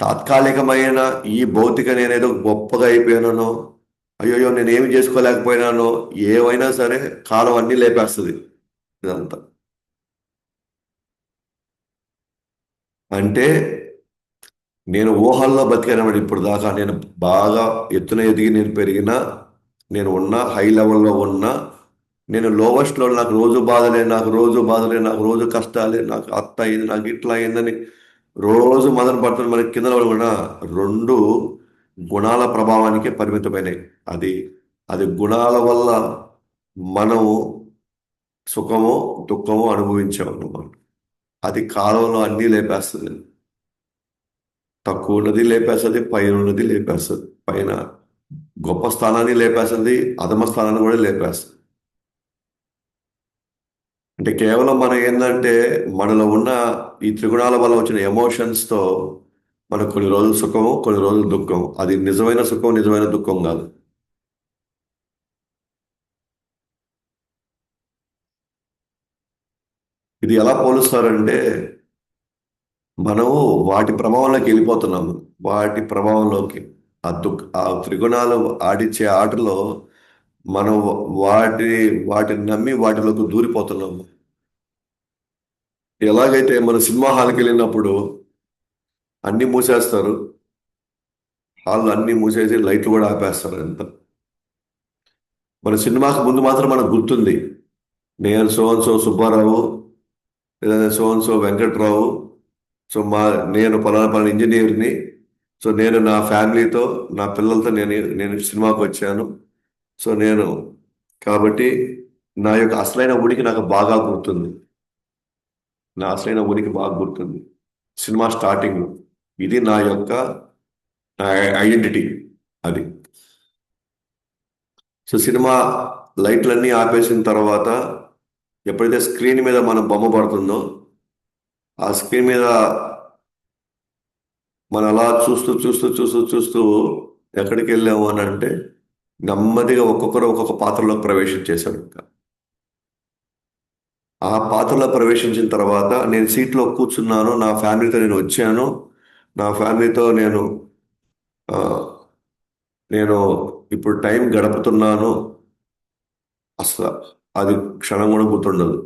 తాత్కాలికమైన ఈ భౌతిక నేనేదో గొప్పగా అయిపోయానో, అయ్యోయ్యో నేనేమి చేసుకోలేకపోయినానో, ఏవైనా సరే కాలం అన్ని లేపేస్తుంది ఇదంతా. అంటే నేను ఊహల్లో బతికానమాట ఇప్పుడు దాకా. నేను బాగా ఎత్తున ఎదిగి నేను పెరిగినా, నేను ఉన్నా హై లెవెల్లో ఉన్నా, నేను లోవెస్ట్లో నాకు రోజు బాధలే, నాకు రోజు బాధలే, నాకు రోజు కష్టాలే, నాకు అత్త అయింది, నాకు ఇట్లా అయిందని రోజు మదన పడుతున్న మనకి కింద కూడా 2 గుణాల ప్రభావానికే పరిమితమైనవి. అది అది గుణాల వల్ల మనము సుఖమో దుఃఖమో అనుభవించాము అన్నమాట. అది కాలంలో అన్నీ లేపేస్తుంది. తక్కువ ఉన్నది లేపేస్తుంది, పైన ఉన్నది లేపేస్తుంది. పైన గొప్ప స్థానాన్ని లేపేస్తుంది, అధమ స్థానాన్ని కూడా లేపేస్తుంది. అంటే కేవలం మనం ఏంటంటే మనలో ఉన్న ఈ త్రిగుణాల వల్ల వచ్చిన ఎమోషన్స్తో మనకు కొన్ని రోజులు సుఖము, కొన్ని రోజులు దుఃఖం. అది నిజమైన సుఖం, నిజమైన దుఃఖం కాదు. ఇది ఎలా పోలుస్తారంటే మనము వాటి ప్రభావంలోకి వెళ్ళిపోతున్నాము. వాటి ప్రభావంలోకి ఆ త్రిగుణాలు ఆడిచ్చే ఆటలో మనం వాటి వాటిని నమ్మి వాటిలోకి దూరిపోతున్నాము. ఎలాగైతే మన సినిమా హాల్కి వెళ్ళినప్పుడు అన్ని మూసేస్తారు, హాల్ అన్ని మూసేసి లైట్లు కూడా ఆపేస్తారు. ఎంత మన సినిమాకి ముందు మాత్రం మనకు గుర్తుంది, నేను సో సుబ్బారావు లేదా సో వెంకట్రావు, సో నేను పలానా పలానా ఇంజనీర్ని, సో నేను నా ఫ్యామిలీతో నా పిల్లలతో నేను సినిమాకి వచ్చాను. సో నేను కాబట్టి నా యొక్క అసలైన ఉనికి నాకు బాగా గుర్తుంది. నా అసలైన ఉనికి బాగా గుర్తుంది సినిమా స్టార్టింగ్. ఇది నా యొక్క ఐడెంటిటీ. అది సో సినిమా లైట్లన్నీ ఆపేసిన తర్వాత ఎప్పుడైతే స్క్రీన్ మీద మన బొమ్మ పడుతుందో ఆ స్క్రీన్ మీద మనం అలా చూస్తూ చూస్తూ చూస్తూ చూస్తూ ఎక్కడికి వెళ్ళాము అని అంటే నెమ్మదిగా ఒక్కొక్కరు ఒక్కొక్క పాత్రలోకి ప్రవేశించేశాడు. ఇంకా ఆ పాత్రలో ప్రవేశించిన తర్వాత నేను సీట్లో కూర్చున్నాను, నా ఫ్యామిలీతో నేను వచ్చాను, నా ఫ్యామిలీతో ఆ, నేను ఇప్పుడు టైం గడుపుతున్నాను. అసలు అది క్షణం కూడా గుర్తుండదు.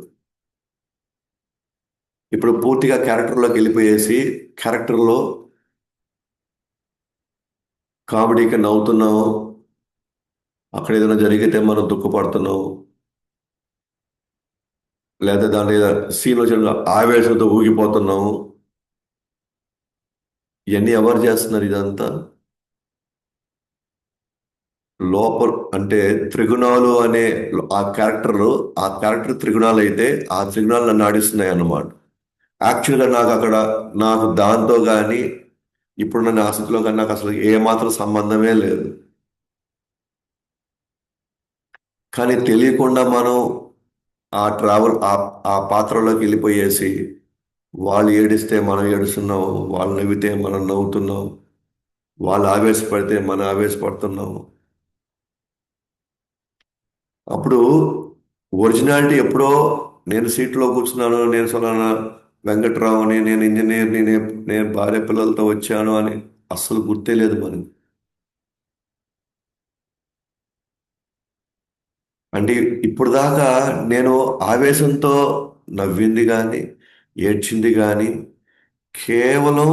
ఇప్పుడు పూర్తిగా క్యారెక్టర్లోకి వెళ్ళిపోయేసి క్యారెక్టర్లో కామెడీకి నవ్వుతున్నాము, అక్కడ ఏదైనా జరిగితే మనం దుఃఖపడుతున్నాము, లేదా దాని సీన్ వచ్చిన ఆవేశంతో ఊగిపోతున్నాము. ఇవన్నీ ఎవరు చేస్తున్నారు ఇదంతా? లోపల అంటే త్రిగుణాలు అనే ఆ క్యారెక్టర్ త్రిగుణాలు అయితే ఆ త్రిగుణాలు నన్ను ఆడిస్తున్నాయి అన్నమాట. యాక్చువల్గా నాకు అక్కడ నాకు దాంతో కానీ ఇప్పుడున్న నా స్థితిలో కానీ నాకు అసలు ఏమాత్రం సంబంధమే లేదు. కానీ తెలియకుండా మనం ఆ ట్రావెల్ ఆ పాత్రలోకి వెళ్ళిపోయేసి వాళ్ళు ఏడిస్తే మనం ఏడుస్తున్నాం, వాళ్ళు నవ్వితే మనం నవ్వుతున్నాం, వాళ్ళు ఆవేశపడితే మనం ఆవేశపడుతున్నాం. అప్పుడు ఒరిజినాలిటీ ఎప్పుడో నేను సీట్లో కూర్చున్నాను, నేను సలానా వెంకట్రావుని, నేను ఇంజనీర్ని, నేను భార్య పిల్లలతో వచ్చాను అని అస్సలు గుర్తే లేదు మనకి. అంటే ఇప్పుడు దాకా నేను ఆవేశంతో నవ్వింది కానీ ఏడ్చింది కానీ కేవలం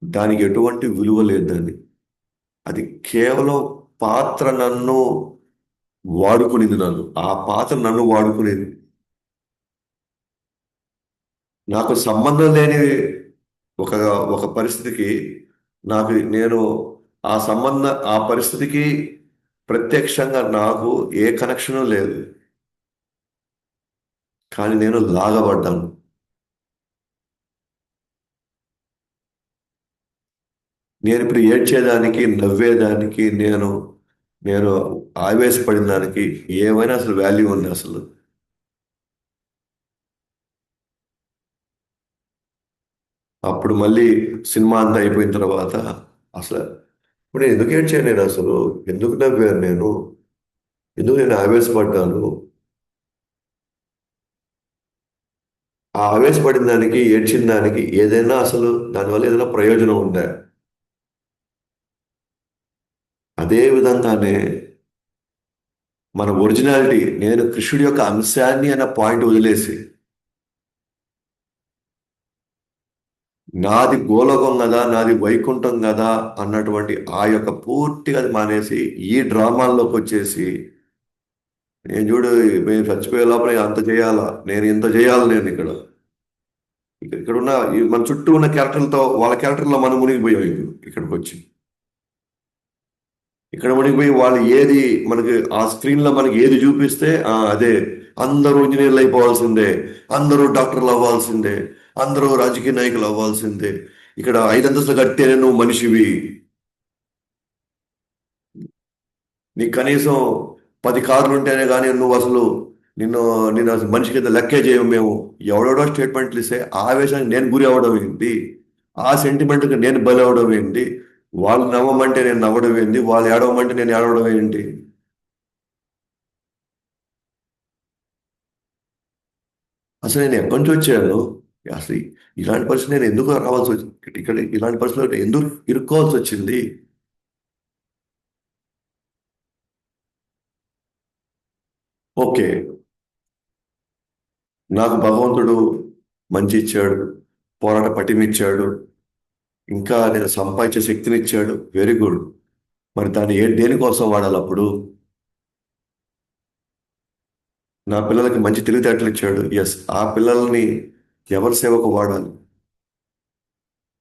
దానికి ఎటువంటి విలువ లేదు దాన్ని. అది కేవలం పాత్ర నన్ను వాడుకునేది, నన్ను ఆ పాత్ర నన్ను వాడుకునేది. నాకు సంబంధం లేని ఒక ఒక పరిస్థితికి నేను ఆ సంబంధ ఆ పరిస్థితికి ప్రత్యక్షంగా నాకు ఏ కనెక్షను లేదు. కానీ నేను లాగబడ్డాను. నేను ఇప్పుడు ఏడ్చేదానికి నవ్వేదానికి నేను ఆవేశపడిన దానికి ఏమైనా అసలు వాల్యూ ఉంది అసలు? అప్పుడు మళ్ళీ సినిమా అంతా అయిపోయిన తర్వాత అసలు ఇప్పుడు నేను ఎందుకు ఏడ్చాను, నేను అసలు ఎందుకు నవ్వాను, ఎందుకు నేను ఆవేశపడ్డాను? ఆ ఆవేశపడిన దానికి ఏడ్చిన దానికి ఏదైనా అసలు దానివల్ల ఏదైనా ప్రయోజనం ఉందా? అదే విధంగానే మన ఒరిజినాలిటీ, నేను కృష్ణుడి యొక్క అంశాన్ని అన్న పాయింట్ వదిలేసి నాది గోలోకం కదా, నాది వైకుంఠం కదా అన్నటువంటి ఆ యొక్క పూర్తిగా అది మానేసి ఈ డ్రామాల్లోకి వచ్చేసి నేను చూడు, మేము చచ్చిపోయే లోపల అంత చేయాలా, నేను ఇంత చేయాలి, నేను ఇక్కడ ఉన్న మన చుట్టూ ఉన్న క్యారెక్టర్లతో వాళ్ళ క్యారెక్టర్లో మనం మునిగిపోయాం. ఇక్కడికి వచ్చి ఇక్కడ మునిగిపోయి వాళ్ళు ఏది మనకి ఆ స్క్రీన్ లో మనకి ఏది చూపిస్తే అదే. అందరూ ఇంజనీర్లు అయిపోవాల్సిందే, అందరూ డాక్టర్లు అవ్వాల్సిందే, అందరూ రాజకీయ నాయకులు అవ్వాల్సిందే, ఇక్కడ 5 అంతస్తులు కడితేనే నువ్వు మనిషివి, నీకు కనీసం 10 కార్లు ఉంటేనే కానీ నువ్వు అసలు నిన్ను నేను అసలు మనిషి కింద లెక్కే చేయము మేము. ఎవడెవడో స్టేట్మెంట్లు ఇస్తే ఆ ఆవేశానికి నేను గురి అవ్వడం ఏంటి, ఆ సెంటిమెంట్కి నేను బలి అవ్వడం ఏంటి, వాళ్ళు నవ్వమంటే నేను నవ్వడం ఏంటి, వాళ్ళు ఏడవమంటే నేను ఏడవడం ఏంటి? అసలు నేను ఎక్కడి నుంచి వచ్చాను? అసలు ఇలాంటి పరిస్థితి నేను ఎందుకు రావాల్సి వచ్చింది, ఇక్కడ ఇలాంటి పరిస్థితుల్లో నేను ఎందుకు ఇరుక్కోవాల్సి వచ్చింది? ఓకే, నాకు భగవంతుడు మంచి ఇచ్చాడు, పోరాట పటిమిచ్చాడు, ఇంకా నేను సంపాదించే శక్తిని ఇచ్చాడు, వెరీ గుడ్. మరి దాన్ని దేనికోసం వాడాలి అప్పుడు? నా పిల్లలకి మంచి తెలివితేటలు ఇచ్చాడు, ఎస్. ఆ పిల్లల్ని ఎవరి సేవకు వాడాలి?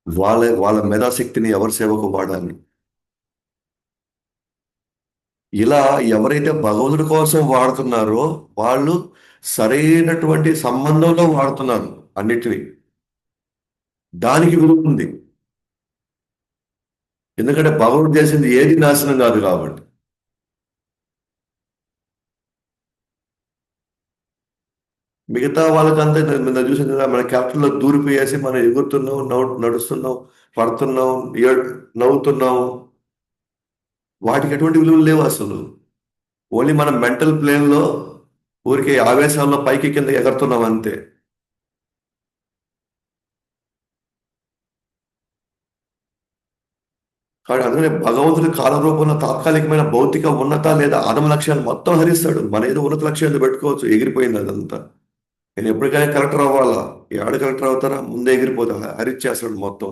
వాళ్ళ వాళ్ళ మేధాశక్తిని ఎవరి సేవకు వాడాలి? ఇలా ఎవరైతే భగవంతుడి కోసం వాడుతున్నారో వాళ్ళు సరైనటువంటి సంబంధంలో వాడుతున్నారు అన్నిటినీ. దానికి విలువ ఉంది. ఎందుకంటే భగవంతుడు చేసింది ఏది నాశనం కాదు కాబట్టి. మిగతా వాళ్ళకంతా నేను చూసాను కదా, మన క్యాపిటల్లో దూరిపోయేసి మనం ఎగురుతున్నాం, నడుస్తున్నాం, పడుతున్నాం, నవ్వుతున్నాం. వాటికి ఎటువంటి విలువలు లేవు అసలు. ఓన్లీ మనం మెంటల్ ప్లేన్లో ఊరికే ఆవేశాల్లో పైకి కింద ఎగరుతున్నాం అంతే. కానీ అందుకనే భగవంతుడి కాలరూపంలో తాత్కాలికమైన భౌతిక ఉన్నత లేదా ఆదమ లక్ష్యాలు మొత్తం హరిస్తాడు. మన ఏదో ఉన్నత లక్ష్యాలు పెట్టుకోవచ్చు, ఎగిరిపోయింది అదంతా. నేను ఎప్పటికైనా కలెక్టర్ అవ్వాలా, ఏడు కలెక్టర్ అవుతారా, ముందే ఎగిరిపోతా, హరిచ్చేస్తాడు మొత్తం.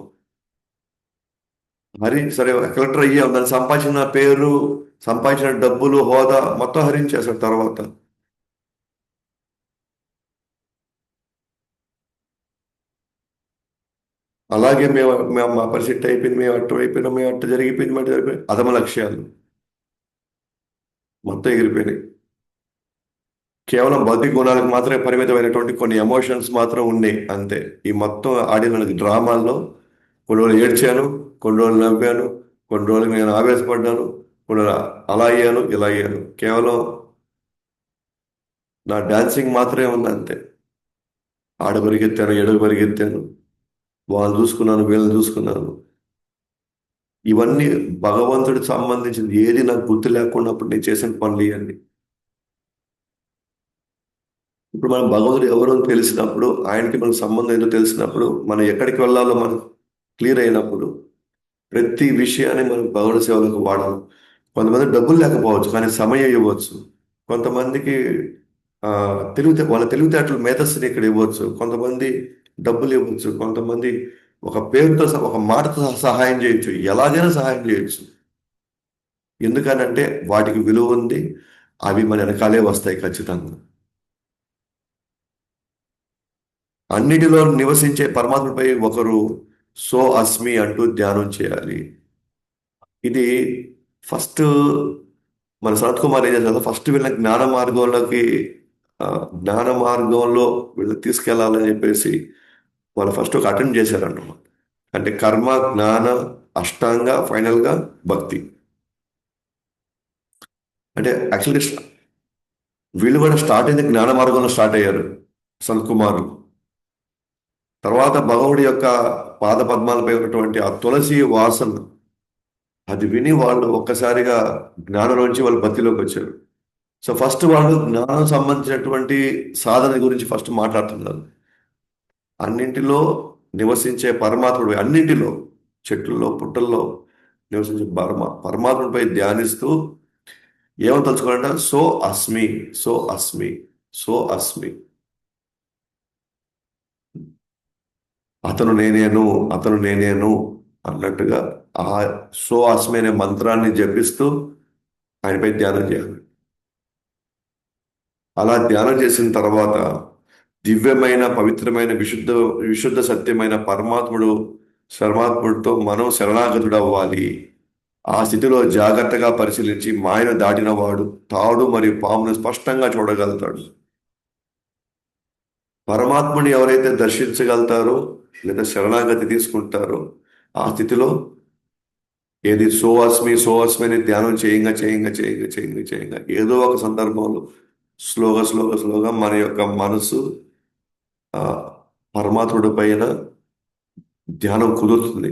మరి సరే కలెక్టర్ అయ్యాం, దాన్ని సంపాదించిన పేరు, సంపాదించిన డబ్బులు, హోదా మొత్తం హరించేస్తాడు తర్వాత. అలాగే మేము మా పరిస్థితి అయిపోయింది, మేము అట్టు అయిపోయినాం, మేము అట్టు జరిగిపోయింది, మాట జరిగిపోయింది, అధమ లక్ష్యాలు మొత్తం ఎగిరిపోయినాయి. కేవలం భౌతిక గుణాలకు మాత్రమే పరిమితమైనటువంటి కొన్ని ఎమోషన్స్ మాత్రం ఉన్నాయి అంతే. ఈ మొత్తం ఆడిన డ్రామాల్లో కొన్ని రోజులు ఏడ్చాను, కొన్ని రోజులు నవ్వాను, కొన్ని రోజులు నేను ఆవేశపడ్డాను, కొన్ని రోజులు అలా అయ్యాను, ఇలా అయ్యాను. కేవలం నా డాన్సింగ్ మాత్రమే ఉంది అంతే. ఆడ పరిగెత్తాను, ఎడకు పరిగెత్తాను, వాళ్ళని చూసుకున్నాను, వీళ్ళని చూసుకున్నాను. ఇవన్నీ భగవంతుడికి సంబంధించింది ఏది నాకు గుర్తు లేకున్నప్పుడు నేను చేసిన పనులు ఇవన్నీ. ఇప్పుడు మనం భగవంతుడు ఎవరో అని తెలిసినప్పుడు, ఆయనకి మనకు సంబంధం ఏంటో తెలిసినప్పుడు, మనం ఎక్కడికి వెళ్ళాలో మనకు క్లియర్ అయినప్పుడు, ప్రతి విషయాన్ని మనం భగవద్ సేవలకు వాడాలి. కొంతమంది డబ్బులు లేకపోవచ్చు కానీ సమయం ఇవ్వచ్చు. కొంతమందికి వాళ్ళ తెలివితేటలు మేధస్సుని ఇక్కడ ఇవ్వచ్చు. కొంతమంది డబ్బులు ఇవ్వచ్చు. కొంతమంది ఒక పేరుతో ఒక మాటతో సహాయం చేయొచ్చు. ఎలాగైనా సహాయం చేయొచ్చు. ఎందుకనంటే వాటికి విలువ ఉంది. అవి మన వెనకాలే వస్తాయి ఖచ్చితంగా. అన్నిటిలో నివసించే పరమాత్మపై ఒకరు సో అస్మి అంటూ ధ్యానం చేయాలి. ఇది ఫస్ట్ మన సనత్ కుమార్ ఏం చేశారు, ఫస్ట్ వీళ్ళని జ్ఞాన మార్గంలోకి ఆ, జ్ఞాన మార్గంలో వీళ్ళు తీసుకెళ్లాలని చెప్పేసి వాళ్ళు ఫస్ట్ ఒక అటెంప్ట్ చేశారన్నమాట. అంటే కర్మ, జ్ఞాన, అష్టాంగ, ఫైనల్ గా భక్తి. అంటే యాక్చువల్లీ వీళ్ళు కూడా స్టార్ట్ అయింది జ్ఞాన మార్గంలో స్టార్ట్ అయ్యారు సనత్ కుమార్. తర్వాత భగవుడి యొక్క పాద పద్మాలపై ఉన్నటువంటి ఆ తులసి వాసన అది విని వాళ్ళు ఒక్కసారిగా జ్ఞానంలోంచి వాళ్ళు భక్తిలోకి వచ్చారు. సో ఫస్ట్ వాళ్ళు జ్ఞానం సంబంధించినటువంటి సాధన గురించి ఫస్ట్ మాట్లాడుతున్నారు. అన్నింటిలో నివసించే పరమాత్ముడు, అన్నింటిలో చెట్లలో పుట్టల్లో నివసించే పరమాత్ముడిపై ధ్యానిస్తూ ఏమని తలుచుకోవాలంటే సో అస్మి, సో అస్మి, సో అస్మి. అతను నేనేను, అతను నేనేను అన్నట్టుగా ఆ సో అస్మి అనే మంత్రాన్ని జపిస్తూ ఆయనపై ధ్యానం చేయాలి. అలా ధ్యానం చేసిన తర్వాత దివ్యమైన పవిత్రమైన విశుద్ధ విశుద్ధ సత్యమైన పరమాత్ముడితో మనం శరణాగతుడు అవ్వాలి. ఆ స్థితిలో జాగ్రత్తగా పరిశీలించి మాయను దాటిన వాడు తాడు మరియు పామును స్పష్టంగా చూడగలుగుతాడు. పరమాత్ముని ఎవరైతే దర్శించగలుగుతారో లేదా శరణాగతి తీసుకుంటారో ఆ స్థితిలో ఏది సో అస్మి అని ధ్యానం చేయంగా ఏదో ఒక సందర్భంలో స్లోగా మన యొక్క మనసు ఆ పరమాత్ముడి పైన ధ్యానం కుదురుతుంది.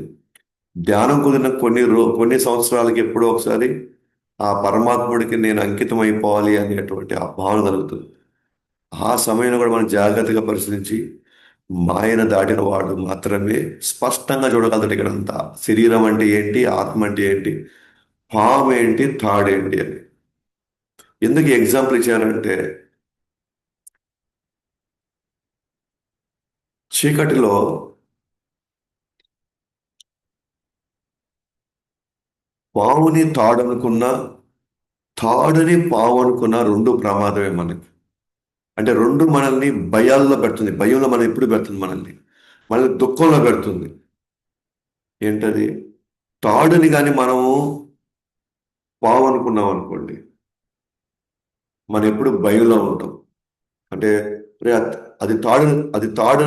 ధ్యానం కుదిరిన కొన్ని సంవత్సరాలకి ఎప్పుడో ఒకసారి ఆ పరమాత్ముడికి నేను అంకితం అయిపోవాలి అనేటువంటి ఆ భావన కలుగుతుంది. ఆ సమయంలో కూడా మనం జాగ్రత్తగా పరిశీలించి మాయను దాటిన వాడు మాత్రమే స్పష్టంగా చూడగలుగుతాడు. ఇక్కడంతా శరీరం అంటే ఏంటి, ఆత్మ అంటే ఏంటి, పాము ఏంటి, తాడేంటి అని. ఎందుకు ఎగ్జాంపుల్ ఇచ్చానంటే చీకటిలో పావుని తాడనుకున్న, తాడుని పావు అనుకున్న రెండు ప్రమాదమే మనకి. అంటే రెండు మనల్ని భయాల్లో పెడుతుంది. భయంలో మనం ఎప్పుడు పెడుతుంది మనల్ని దుఃఖంలో పెడుతుంది. ఏంటది? తాడుని కానీ మనము పావు అనుకున్నాం అనుకోండి, మనం ఎప్పుడు భయంలో ఉంటాం. అంటే రే అది తాడు, అది తాడు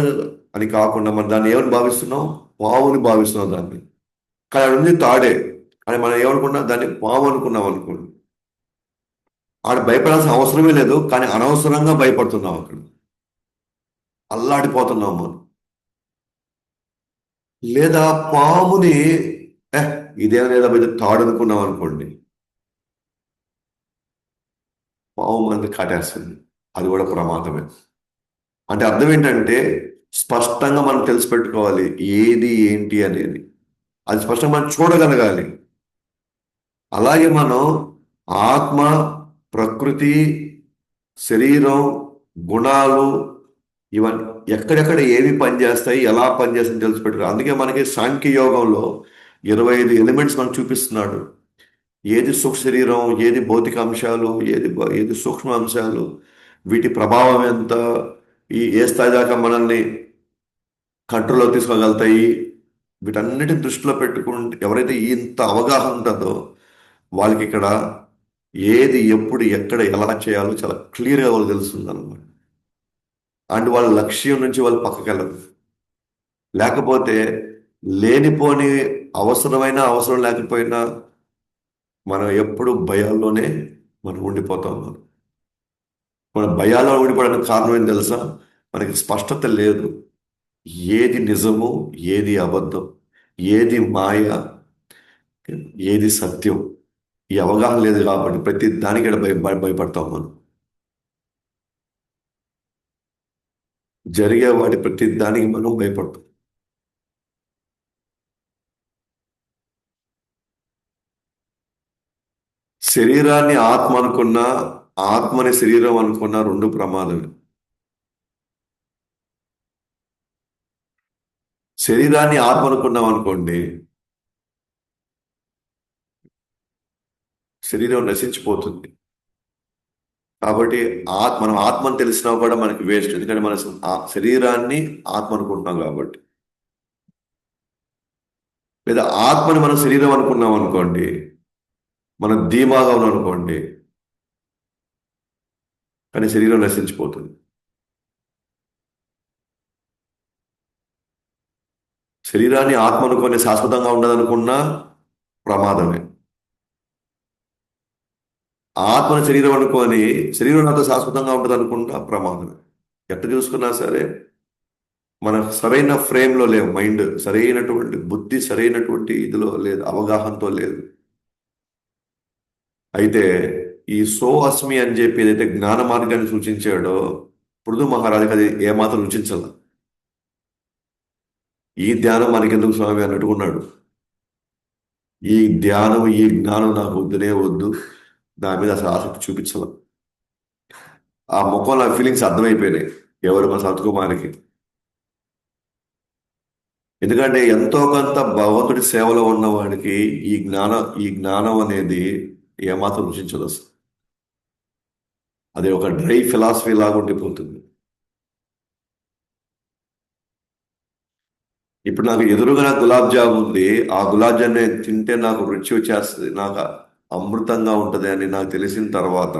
అని కాకుండా మనం దాన్ని ఏమని భావిస్తున్నాం? పావుని భావిస్తున్నాం దాన్ని. కానీ అది ఉంది తాడే అని మనం ఏమనుకున్నాం? దాన్ని పాము అనుకున్నాం అనుకోండి. ఆడ భయపడాల్సిన అవసరమే లేదు, కానీ అనవసరంగా భయపడుతున్నాం. అక్కడ అల్లాడిపోతున్నాం మనం. లేదా పాముని "ఏ, ఇదేం లేదా పెద్ద తాడు అనుకున్నాం అనుకోండి, పాము మనకి కాటేస్తుంది. అది కూడా ప్రమాదమే. అంటే అర్థం ఏంటంటే స్పష్టంగా మనం తెలిసి పెట్టుకోవాలి ఏది ఏంటి అనేది. అది స్పష్టంగా మనం చూడగలగాలి. అలాగే మనం ఆత్మ, ప్రకృతి, శరీరం, గుణాలు ఇవన్నీ ఎక్కడెక్కడ ఏవి పనిచేస్తాయి, ఎలా పనిచేస్తాయి తెలిసి పెట్టుకోవాలి. అందుకే మనకి సాంఖ్యయోగంలో 25 ఎలిమెంట్స్ మనకు చూపిస్తున్నాడు. ఏది సూక్ష్మ శరీరం, ఏది భౌతిక అంశాలు, ఏది సూక్ష్మ అంశాలు, వీటి ప్రభావం ఎంత, ఏ స్థాయి దాకా మనల్ని కంట్రోల్లో తీసుకోగలుగుతాయి. వీటన్నిటిని దృష్టిలో పెట్టుకుంటే ఎవరైతే ఇంత అవగాహన ఉంటుందో వాళ్ళకి ఇక్కడ ఏది ఎప్పుడు ఎక్కడ ఎలా చేయాలో చాలా క్లియర్గా వాళ్ళకి తెలుస్తుంది అనమాట. అండ్ వాళ్ళ లక్ష్యం నుంచి వాళ్ళు పక్కకి వెళ్ళరు. లేకపోతే లేనిపోని అవసరమైన అవసరం లేకపోయినా మనం ఎప్పుడు భయాల్లోనే మనం ఉండిపోతాం. మన భయాల్లో ఉండిపోవడానికి కారణం ఏం తెలుసా? మనకి స్పష్టత లేదు. ఏది నిజము, ఏది అబద్ధం, ఏది మాయ, ఏది సత్యం, ఈ అవగాహన లేదు కాబట్టి ప్రతి దానికి ఈడ భయపడతాం మనం. జరిగే వాటి ప్రతి దానికి మనం భయపడతాం. శరీరాన్ని ఆత్మ అనుకున్నా, ఆత్మని శరీరం అనుకున్నా రెండు ప్రమాదమే. శరీరాన్ని ఆత్మ అనుకున్నాం అనుకోండి, శరీరం నశించిపోతుంది. కాబట్టి మనం ఆత్మని తెలిసినా కూడా మనకి వేస్ట్. ఎందుకంటే మన శరీరాన్ని ఆత్మ అనుకుంటున్నాం కాబట్టి. లేదా ఆత్మని మనం శరీరం అనుకున్నాం అనుకోండి, మనం ధీమాగా ఉన్నాం అనుకోండి, కానీ శరీరం నశించిపోతుంది. శరీరాన్ని ఆత్మ అనుకొని శాశ్వతంగా ఉండదనుకున్నా ప్రమాదమే. ఆత్మని శరీరం అనుకొని శరీరం నాతో శాశ్వతంగా ఉండదు అనుకున్నా ప్రమాదమే. ఎట్ట చూసుకున్నా సరే మన సరైన ఫ్రేమ్లో లేవు. మైండ్ సరైనటువంటి బుద్ధి సరైనటువంటి ఇదిలో లేదు, అవగాహనతో లేదు. అయితే ఈ సో అస్మి అని చెప్పి ఏదైతే జ్ఞాన మార్గాన్ని సూచించాడో పృథు మహారాజుకి అది ఏమాత్రం రుచించదు. ఈ ధ్యానం మనకెందుకు స్వామి అన్నట్టుకున్నాడు. ఈ ధ్యానం ఈ జ్ఞానం నాకు వద్దునే వద్దు, దాని మీద అసలు ఆసక్తి చూపించదు. ఆ ముఖంలో ఫీలింగ్స్ అర్థమైపోయినాయి ఎవరు మా సత్కుమారికి. ఎందుకంటే ఎంతో కొంత భగవంతుడి సేవలో ఉన్నవాడికి ఈ జ్ఞానం అనేది ఏమాత్రం రుచించదు అసలు. అది ఒక డ్రై ఫిలాసఫీ లాగా ఉండిపోతుంది. ఇప్పుడు నాకు ఎదురుగా నాకు గులాబ్ జామ్ ఉంది. ఆ గులాబ్ జామ్ నేను తింటే నాకు రుచి వచ్చేస్తుంది, నాకు అమృతంగా ఉంటుంది అని నాకు తెలిసిన తర్వాత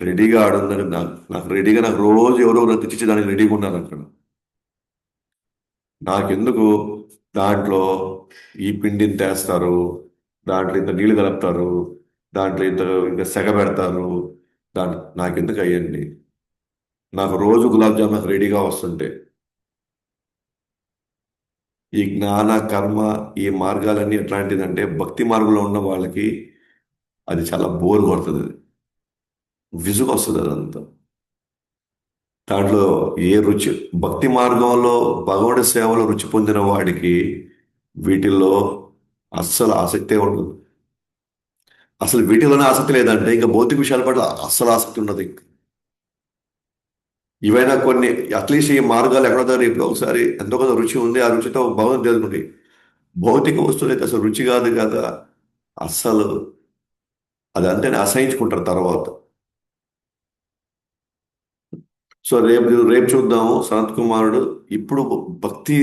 రెడీగా ఆడుందని నాకు రెడీగా, నాకు రోజు ఎవరో నాకు తెచ్చి దానికి రెడీగా ఉన్నారు అక్కడ. నాకెందుకు దాంట్లో ఈ పిండిని తెస్తారు, దాంట్లో ఇంత నీళ్లు కలుపుతారు, దాంట్లో ఇంత ఇంకా సెగ పెడతారు, నాకెందుకు అయ్యండి. నాకు రోజు గులాబ్ జామ్ నాకు రెడీగా వస్తుంటే ఈ జ్ఞాన కర్మ ఈ మార్గాలన్నీ ఎట్లాంటిదంటే భక్తి మార్గంలో ఉన్న వాళ్ళకి అది చాలా బోర్ కొడుతుంది. అది విసుగు వస్తుంది అదంతా. దాంట్లో ఏ రుచి, భక్తి మార్గంలో భగవంతుడి సేవలో రుచి పొందిన వాడికి వీటిల్లో అస్సలు ఆసక్తే ఉండదు. అసలు వీటిలోనే ఆసక్తి లేదంటే ఇంకా భౌతిక విషయాల పట్ల అస్సలు ఆసక్తి ఉండదు. ఇవైనా కొన్ని అట్లీస్ట్ ఈ మార్గాలు ఎక్కడో దగ్గర ఇప్పుడు ఒకసారి ఎంతో కొంత రుచి ఉంది, ఆ రుచితో భగవంతుడు తెలుసుకుంది. భౌతిక వస్తువులు అయితే అసలు రుచి కాదు కదా, అస్సలు అది అంటేనే అసహించుకుంటారు తర్వాత. సో రేపు రేపు చూద్దాము సనత్ కుమారుడు ఇప్పుడు భక్తి,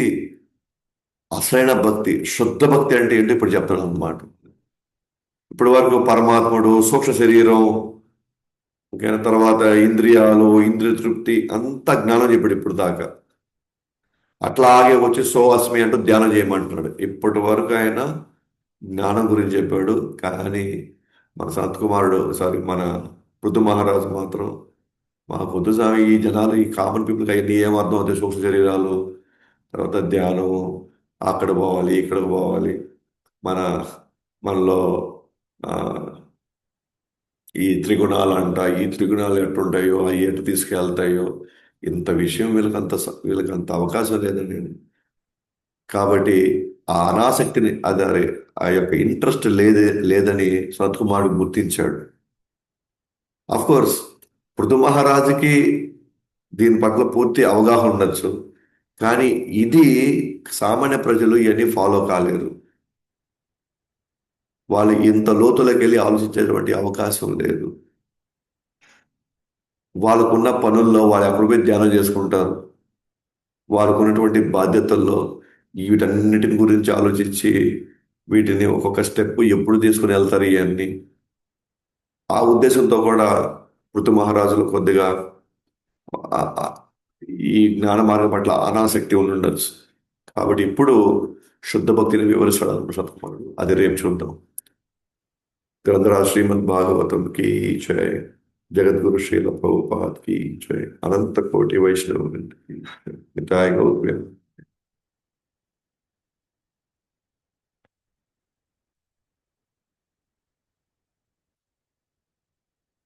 అసలైన భక్తి, శుద్ధ భక్తి అంటే ఏంటో ఇప్పుడు చెప్తాడు అన్నమాట. ఇప్పటి వరకు పరమాత్ముడు, సూక్ష్మ శరీరం, ఇంకా తర్వాత ఇంద్రియాలు, ఇంద్రియ తృప్తి అంతా జ్ఞానం చెప్పాడు ఇప్పుడు దాకా. అట్లాగే వచ్చి సో అస్మి అంటూ ధ్యానం చేయమంటున్నాడు. ఇప్పటి వరకు ఆయన జ్ఞానం గురించి చెప్పాడు. కానీ మన సనత్ కుమారుడు, సారీ మన పృథు మహారాజు మాత్రం మా పొద్దు స్వామి ఈ జనాలు ఈ కామన్ పీపుల్కి అవన్నీ ఏం అర్థం అవుతాయి, సూక్ష్మ శరీరాలు, తర్వాత ధ్యానం, అక్కడ పోవాలి ఇక్కడికి పోవాలి, మన మనలో ఆ, ఈ త్రిగుణాలు అంట, ఈ త్రిగుణాలు ఎట్టుంటాయో అవి ఎటు తీసుకెళ్తాయో, ఇంత విషయం వీళ్ళకంత అవకాశం లేదండి. కాబట్టి ఆ అనాసక్తిని అదే ఆ యొక్క ఇంట్రెస్ట్ లేదని సనత్ కుమారుడు గుర్తించాడు. అఫ్ కోర్స్ పృథు మహారాజుకి దీని పట్ల పూర్తి అవగాహన ఉండొచ్చు, కానీ ఇది సామాన్య ప్రజలు ఇవన్నీ ఫాలో కాలేరు. వాళ్ళు ఇంత లోతులోకి వెళ్ళి ఆలోచించేటువంటి అవకాశం లేదు. వాళ్ళకున్న పనుల్లో వాళ్ళు ఎక్కడ పోయి ధ్యానం చేసుకుంటారు. వారికి ఉన్నటువంటి బాధ్యతల్లో వీటన్నిటిని గురించి ఆలోచించి వీటిని ఒక్కొక్క స్టెప్ ఎప్పుడు తీసుకుని వెళ్తారు ఇవన్నీ. ఆ ఉద్దేశంతో కూడా పృథు మహారాజులు కొద్దిగా ఆ- ఆ- ఈ జ్ఞాన మార్గం పట్ల అనాసక్తి ఉండి ఉండొచ్చు. కాబట్టి ఇప్పుడు శుద్ధ భక్తిని వివరిస్తాడు అనుకుంటా శతకుమారుడు. అది రేపు చూద్దాం. గ్రంథరాజ్ శ్రీమద్ భాగవతం की जय, जगद्गुरु श्रील प्रभुपाद की जय, अनंत कोटि वैष्णव वृंद की जय। निताय गौर प्रेम।